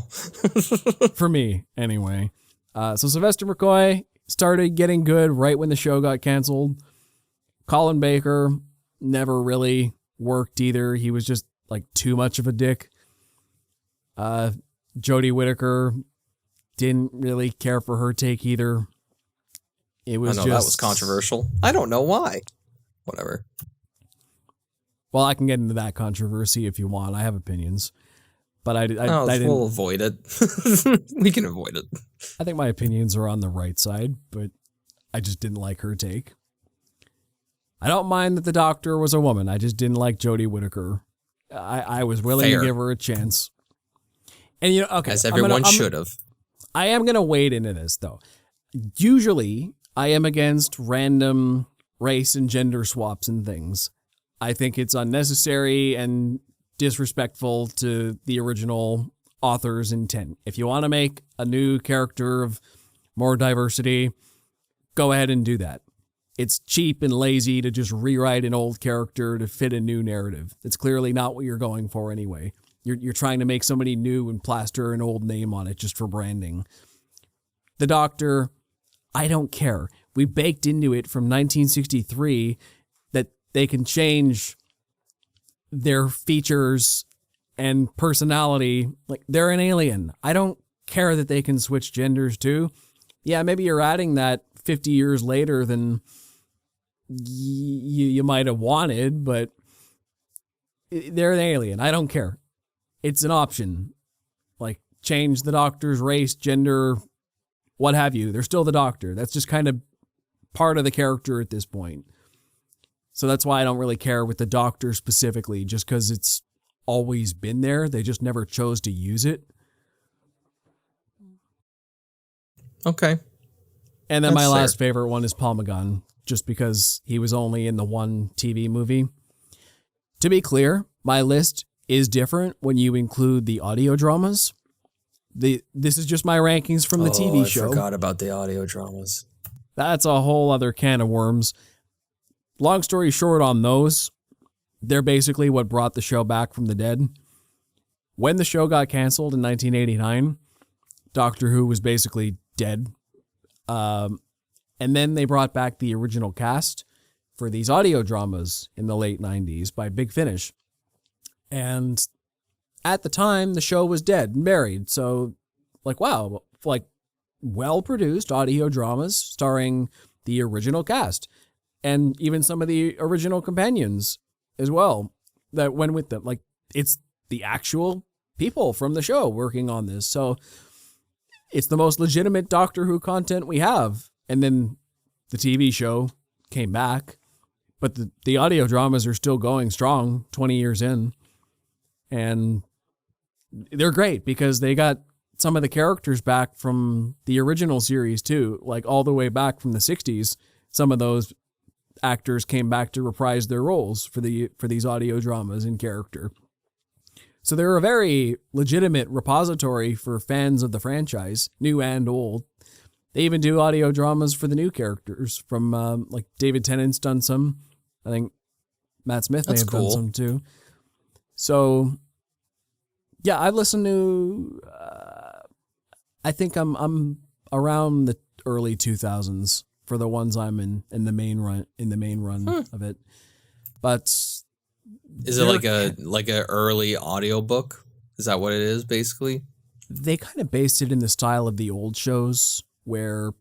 for me anyway. So Sylvester McCoy started getting good right when the show got canceled. Colin Baker never really worked either. He was just like too much of a dick. Jodie Whittaker, didn't really care for her take either. It was I know that was controversial. I don't know why. Whatever. Well, I can get into that controversy if you want. I have opinions. But I didn't. We'll avoid it. We can avoid it. I think my opinions are on the right side, but I just didn't like her take. I don't mind that the Doctor was a woman. I just didn't like Jodie Whittaker. I was willing to give her a chance. And okay, as everyone should have. I am gonna wade into this though. Usually, I am against random race and gender swaps and things. I think it's unnecessary and disrespectful to the original author's intent. If you want to make a new character of more diversity, go ahead and do that. It's cheap and lazy to just rewrite an old character to fit a new narrative. It's clearly not what you're going for anyway. You're trying to make somebody new and plaster an old name on it just for branding. The Doctor, I don't care. We baked into it from 1963 that they can change their features and personality. Like, they're an alien. I don't care that they can switch genders too. Yeah, maybe you're adding that 50 years later than you might have wanted, but they're an alien. I don't care. It's an option. Like, change the Doctor's race, gender, what have you. They're still the Doctor. That's just kind of part of the character at this point. So that's why I don't really care with the Doctor specifically, just because it's always been there. They just never chose to use it. Okay. And then my last favorite one is Paul McGann, just because he was only in the one TV movie. To be clear, my list is different when you include the audio dramas. This is just my rankings from the TV show. I forgot about the audio dramas. That's a whole other can of worms. Long story short on those, they're basically what brought the show back from the dead. When the show got canceled in 1989, Doctor Who was basically dead. And then they brought back the original cast for these audio dramas in the late 90s by Big Finish. And at the time, the show was dead and buried. So, wow, well-produced audio dramas starring the original cast. And even some of the original companions as well that went with them. It's the actual people from the show working on this. So it's the most legitimate Doctor Who content we have. And then the TV show came back. But the audio dramas are still going strong 20 years in. And they're great because they got some of the characters back from the original series too. All the way back from the 60s, some of those actors came back to reprise their roles for these audio dramas in character. So they're a very legitimate repository for fans of the franchise, new and old. They even do audio dramas for the new characters from David Tennant's done some. I think Matt Smith may have done some too. So yeah, I've listened to I think I'm around the early 2000s for the ones I'm in the main run of it. But is it like a early audiobook? Is that what it is basically? They kind of based it in the style of the old shows where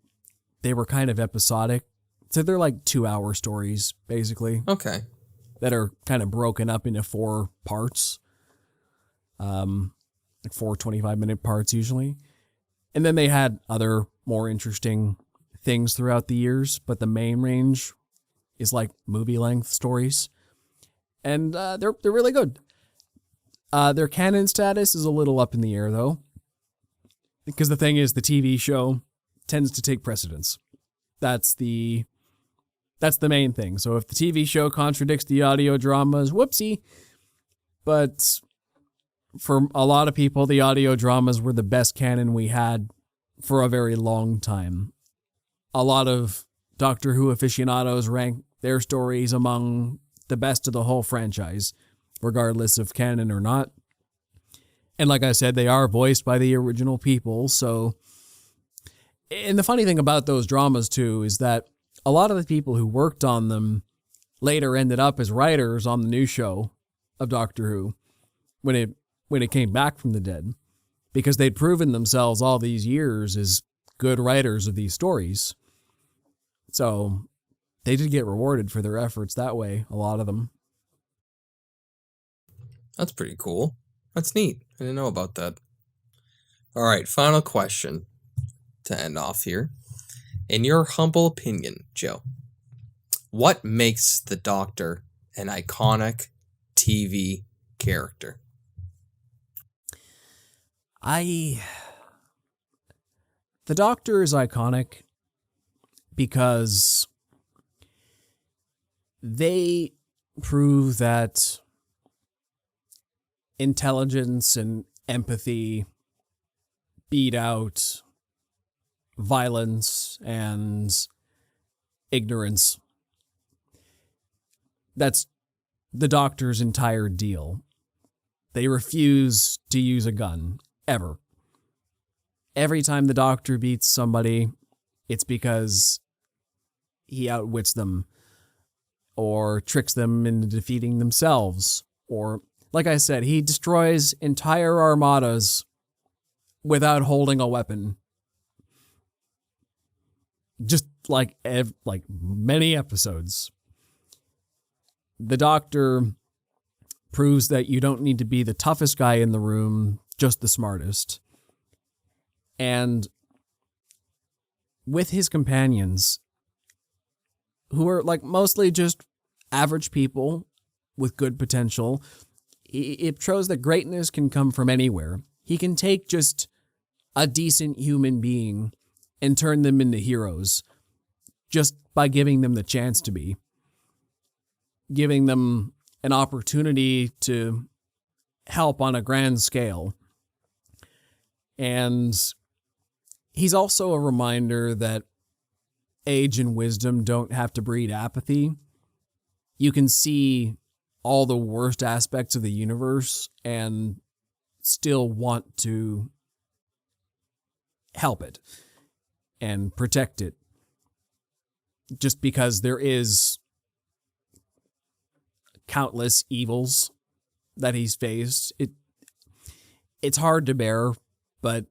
they were kind of episodic. So they're 2-hour stories basically. Okay. That are kind of broken up into 4 parts. 4 25-minute parts usually. And then they had other more interesting things throughout the years, but the main range is movie length stories. And they're really good. Their canon status is a little up in the air though. Because the thing is, the TV show tends to take precedence. That's the main thing. So if the TV show contradicts the audio dramas, whoopsie. But for a lot of people, the audio dramas were the best canon we had for a very long time. A lot of Doctor Who aficionados rank their stories among the best of the whole franchise, regardless of canon or not. And like I said, they are voiced by the original people. So, and the funny thing about those dramas too is that a lot of the people who worked on them later ended up as writers on the new show of Doctor Who when it came back from the dead. because they'd proven themselves all these years as good writers of these stories. So they did get rewarded for their efforts that way, a lot of them. That's pretty cool. That's neat. I didn't know about that. All right, final question to end off here. In your humble opinion, Joe, what makes the Doctor an iconic TV character? The Doctor is iconic because they prove that intelligence and empathy beat out violence and ignorance. That's the Doctor's entire deal. They refuse to use a gun, ever. Every time the Doctor beats somebody, it's because he outwits them or tricks them into defeating themselves. Or, like I said, he destroys entire armadas without holding a weapon. Just like many episodes. The Doctor proves that you don't need to be the toughest guy in the room, just the smartest. And with his companions, who are like mostly just average people with good potential, it shows that greatness can come from anywhere. He can take just a decent human being and turn them into heroes just by giving them the chance to be. Giving them an opportunity to help on a grand scale. And he's also a reminder that age and wisdom don't have to breed apathy. You can see all the worst aspects of the universe and still want to help it and protect it. Just because there is countless evils that he's faced. It's hard to bear, but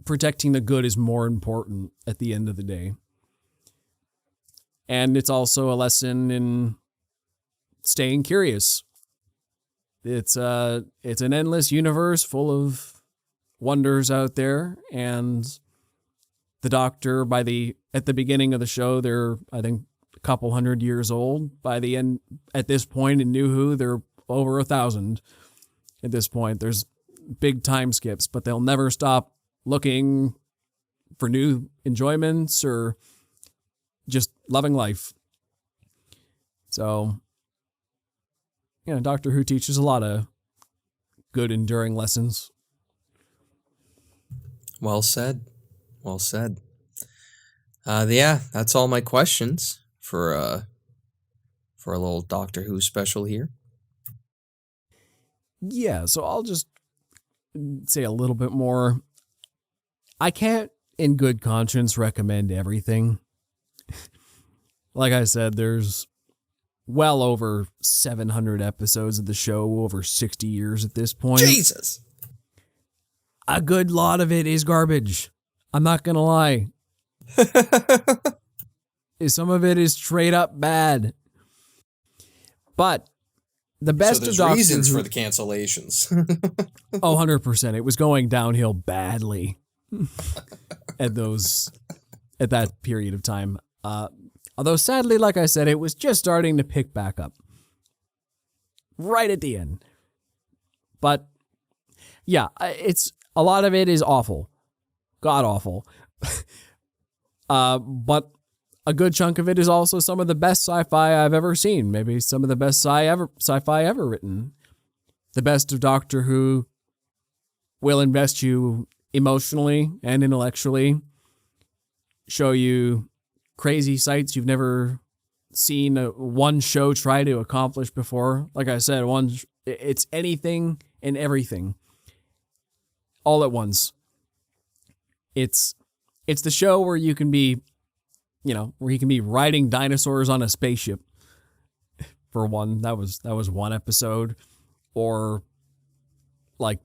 protecting the good is more important at the end of the day. And it's also a lesson in staying curious. It's an endless universe full of wonders out there, and the Doctor, at the beginning of the show, they're, I think, a couple hundred years old. By the end, at this point in New Who, they're over 1,000. At this point, there's big time skips, but they'll never stop looking for new enjoyments or just loving life. So, Doctor Who teaches a lot of good, enduring lessons. Well said. Well said. Yeah, that's all my questions for a little Doctor Who special here. Yeah, so I'll just say a little bit more. I can't, in good conscience, recommend everything. Like I said, there's well over 700 episodes of the show, over 60 years at this point. Jesus! A good lot of it is garbage. I'm not going to lie. Some of it is straight up bad. But the best so there's of Doctor reasons Who, for the cancellations. 100%. It was going downhill badly at that period of time. Although sadly, like I said, it was just starting to pick back up right at the end. But yeah, it's a lot of it is awful, god awful. But a good chunk of it is also some of the best sci-fi I've ever seen. Maybe some of the best sci-fi ever written. The best of Doctor Who will invest you emotionally and intellectually, show you crazy sights you've never seen one show try to accomplish before. Like I said, it's anything and everything all at once. It's the show where you can be, where he can be riding dinosaurs on a spaceship. For one, that was one episode, or like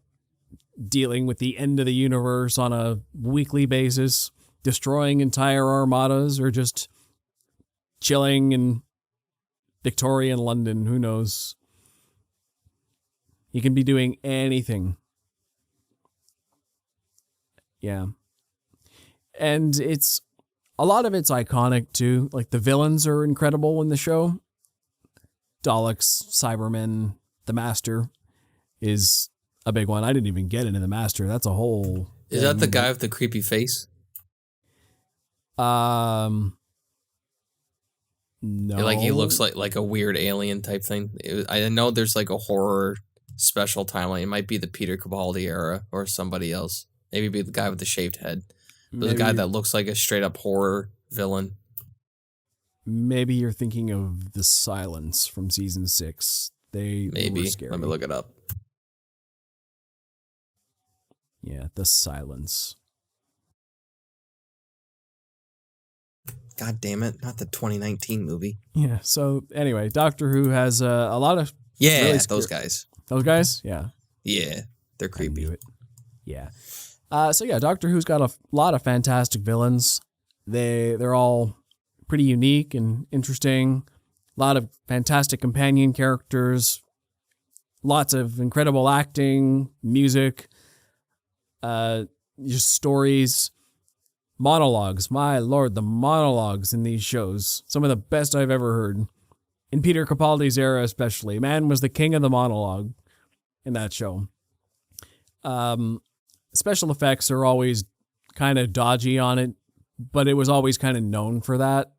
dealing with the end of the universe on a weekly basis, destroying entire armadas, or just chilling in Victorian London. Who knows? He can be doing anything. Yeah. And a lot of it's iconic too. Like the villains are incredible in the show. Daleks, Cybermen, the Master is a big one. I didn't even get into the Master. That's a whole. Is that the guy with the creepy face? No. Like he looks like a weird alien type thing. I know there's like a horror special timeline. It might be the Peter Capaldi era or somebody else. Maybe be the guy with the shaved head. But the guy that looks like a straight up horror villain. Maybe you're thinking of The Silence from season 6. They maybe were scary. Let me look it up. Yeah, The Silence. God damn it! Not the 2019 movie. Yeah. So anyway, Doctor Who has a lot of really those guys. Those guys, yeah. Yeah, they're creepy. Yeah. So yeah, Doctor Who's got a lot of fantastic villains. They're all pretty unique and interesting. A lot of fantastic companion characters. Lots of incredible acting, music, just stories, monologues. My lord, the monologues in these shows. Some of the best I've ever heard. In Peter Capaldi's era especially. Man was the king of the monologue in that show. Special effects are always kind of dodgy on it, but it was always kind of known for that,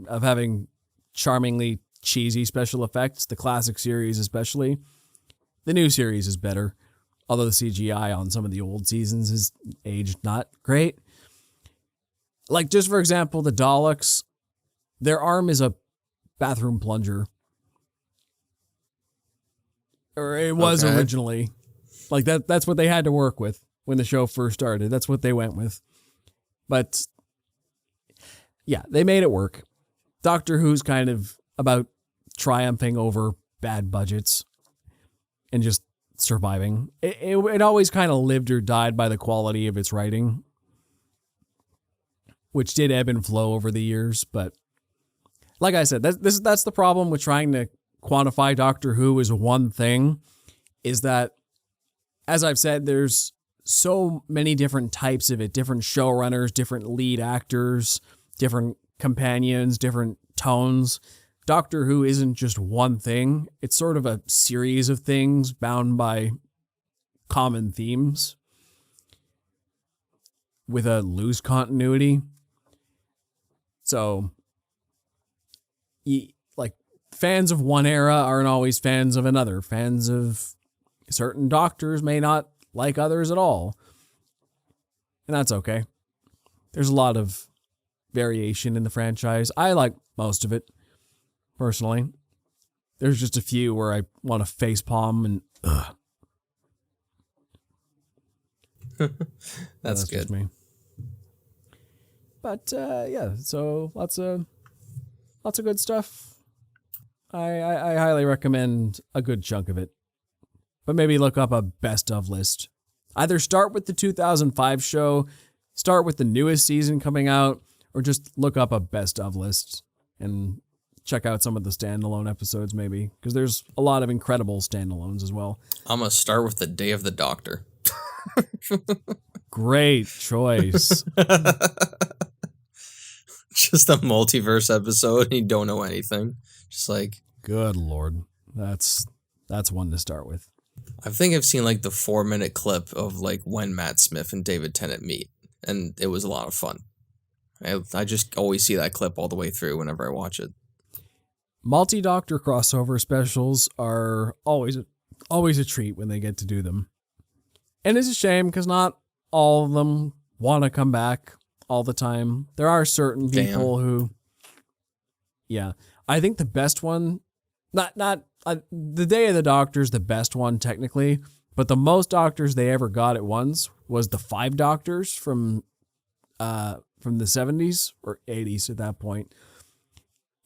of having charmingly cheesy special effects, the classic series especially. The new series is better, although the CGI on some of the old seasons is aged not great. Like, just for example, the Daleks, their arm is a bathroom plunger. Or it was originally. Like, that's what they had to work with when the show first started. That's what they went with. But, yeah, they made it work. Doctor Who's kind of about triumphing over bad budgets and just surviving. It always kind of lived or died by the quality of its writing, which did ebb and flow over the years. But like I said, that's the problem with trying to quantify Doctor Who as one thing, is that, as I've said, there's so many different types of it, different showrunners, different lead actors, different companions, different tones. Doctor Who isn't just one thing. It's sort of a series of things bound by common themes with a loose continuity. So, like, fans of one era aren't always fans of another. Fans of certain doctors may not like others at all. And that's okay. There's a lot of variation in the franchise. I like most of it, personally. There's just a few where I want to facepalm and That's good. Just me. But yeah, so lots of good stuff. I highly recommend a good chunk of it. But maybe look up a best of list. Either start with the 2005 show, start with the newest season coming out, or just look up a best of list and check out some of the standalone episodes maybe, because there's a lot of incredible standalones as well. I'm going to start with the Day of the Doctor. Great choice. Just a multiverse episode and you don't know anything. Just like, good Lord. That's one to start with. I think I've seen like the 4-minute clip of like when Matt Smith and David Tennant meet, and it was a lot of fun. I just always see that clip all the way through whenever I watch it. Multi-Doctor crossover specials are always a treat when they get to do them. And it's a shame because not all of them want to come back all the time. There are certain people who, yeah, I think the best one, the Day of the Doctor is the best one technically, but the most Doctors they ever got at once was the 5 Doctors from the 70s or 80s at that point.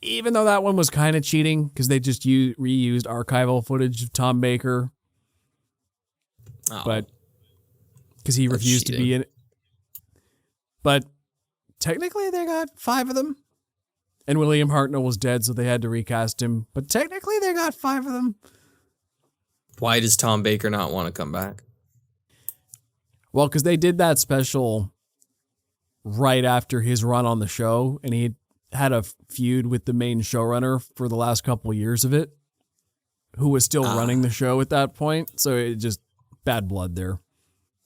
Even though that one was kind of cheating because they just reused archival footage of Tom Baker. Oh. But because he That's refused to cheating. be in it. But technically, they got 5 of them. And William Hartnell was dead, so they had to recast him. But technically, they got 5 of them. Why does Tom Baker not want to come back? Well, because they did that special right after his run on the show, and he had a feud with the main showrunner for the last couple of years of it, who was still running the show at that point. So it just bad blood there.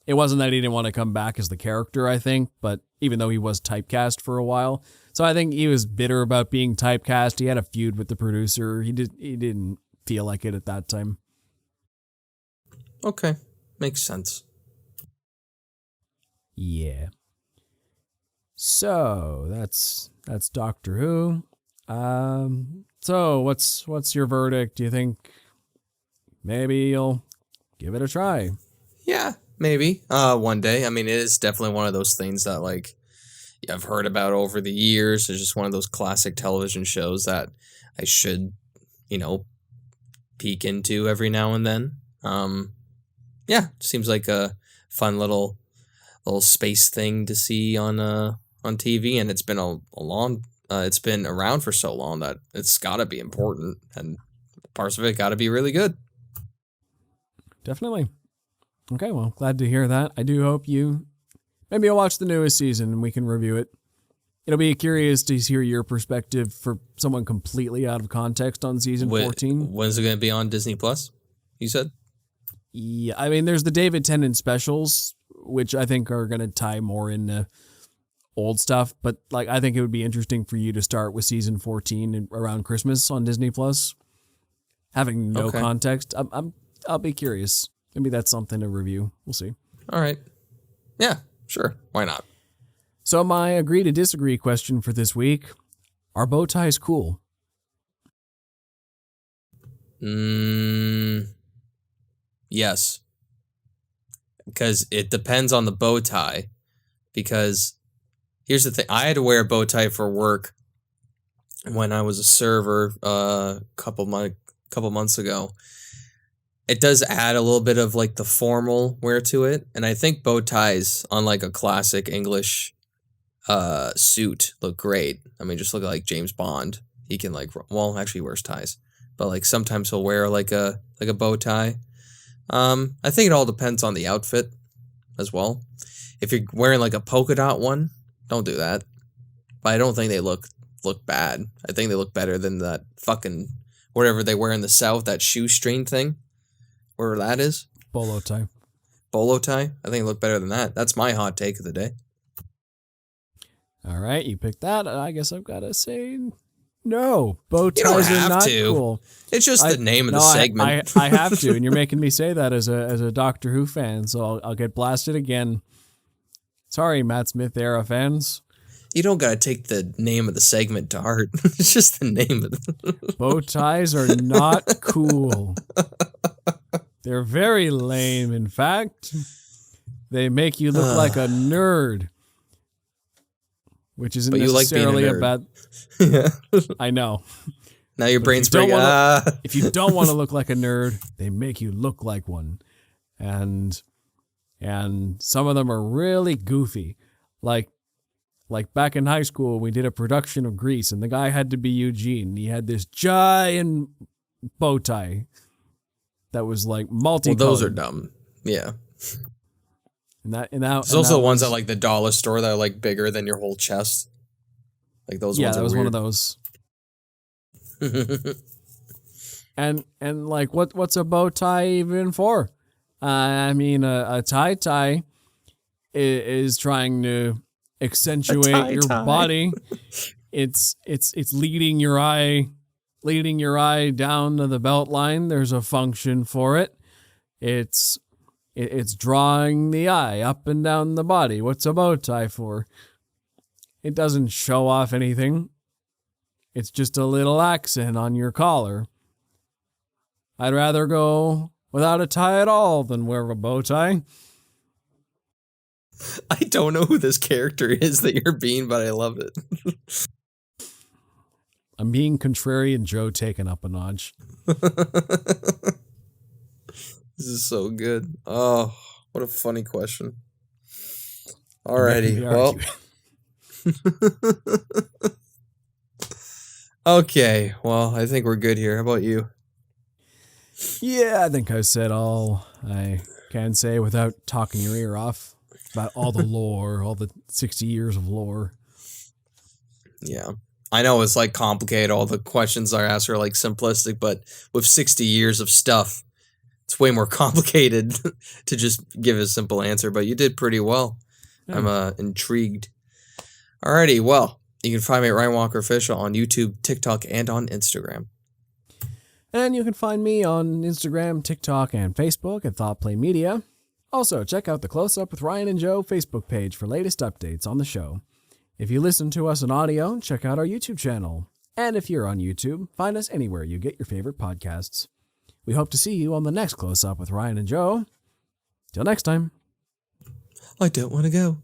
It wasn't that he didn't want to come back as the character, I think, but even though he was typecast for a while. So I think he was bitter about being typecast. He had a feud with the producer. He didn't feel like it at that time. Okay, makes sense. Yeah. So that's Doctor Who. So what's your verdict? Do you think maybe you'll give it a try? Yeah, maybe. One day. I mean, it is definitely one of those things that like I've heard about over the years. It's just one of those classic television shows that I should, peek into every now and then. Yeah, seems like a fun little space thing to see on TV, and it's been a long. It's been around for so long that it's got to be important, and parts of it got to be really good. Definitely. Okay, well, glad to hear that. I do hope maybe you'll watch the newest season and we can review it. It'll be curious to hear your perspective for someone completely out of context on season 14. When's it going to be on Disney Plus? You said? Yeah, I mean, there's the David Tennant specials, which I think are going to tie more into old stuff. But like, I think it would be interesting for you to start with season 14 around Christmas on Disney Plus. Having no context, I'll be curious. Maybe that's something to review. We'll see. All right. Yeah, sure. Why not? So my agree to disagree question for this week: are bow ties cool? Yes. Because it depends on the bow tie. Because here's the thing. I had to wear a bow tie for work when I was a server a couple months ago. It does add a little bit of like the formal wear to it. And I think bow ties on like a classic English suit look great. I mean, just look like James Bond. He can actually he wears ties. But like sometimes he'll wear like a bow tie. I think it all depends on the outfit as well. If you're wearing like a polka dot one, don't do that. But I don't think they look bad. I think they look better than that fucking whatever they wear in the South, that shoestring thing. Wherever that is. Bolo tie. Bolo tie? I think it look better than that. That's my hot take of the day. All right, you picked that. I guess I've got to say no. Bow ties are not cool. It's just the name of the segment. I have to, and you're making me say that as a Doctor Who fan, so I'll get blasted again. Sorry, Matt Smith era fans. You don't gotta take the name of the segment to heart. It's just the name of the bow ties are not cool. They're very lame, in fact. They make you look like a nerd. Which isn't necessarily a bad... Yeah. I know. Now your brain's breaking. If you don't want to look like a nerd, they make you look like one. And some of them are really goofy. Like back in high school, we did a production of Grease, and the guy had to be Eugene. He had this giant bow tie that was like multicolored. Well, those are dumb. Yeah. There's also the ones at like the dollar store that are like bigger than your whole chest. Like those ones. Yeah, that was weird. One of those. and like what's a bow tie even for? I mean, a tie is trying to accentuate your body. It's leading your eye down to the belt line. There's a function for it. It's drawing the eye up and down the body. What's a bow tie for? It doesn't show off anything. It's just a little accent on your collar. I'd rather go without a tie at all than wear a bow tie. I don't know who this character is that you're being, but I love it. I'm being contrarian Joe taken up a notch. This is so good. Oh, what a funny question. You're making Alrighty. me Well. argue. Okay. Well, I think we're good here. How about you? Yeah, I think I said all I can say without talking your ear off about all the lore, all the 60 years of lore. Yeah. I know it's like complicated. All the questions I ask are like simplistic, but with 60 years of stuff, it's way more complicated to just give a simple answer. But you did pretty well. Yeah. I'm intrigued. Alrighty. Well, you can find me at Ryan Walker Official on YouTube, TikTok, and on Instagram. And you can find me on Instagram, TikTok, and Facebook at ThoughtPlay Media. Also, check out the Close Up with Ryan and Joe Facebook page for latest updates on the show. If you listen to us on audio, check out our YouTube channel. And if you're on YouTube, find us anywhere you get your favorite podcasts. We hope to see you on the next Close Up with Ryan and Joe. Till next time. I don't want to go.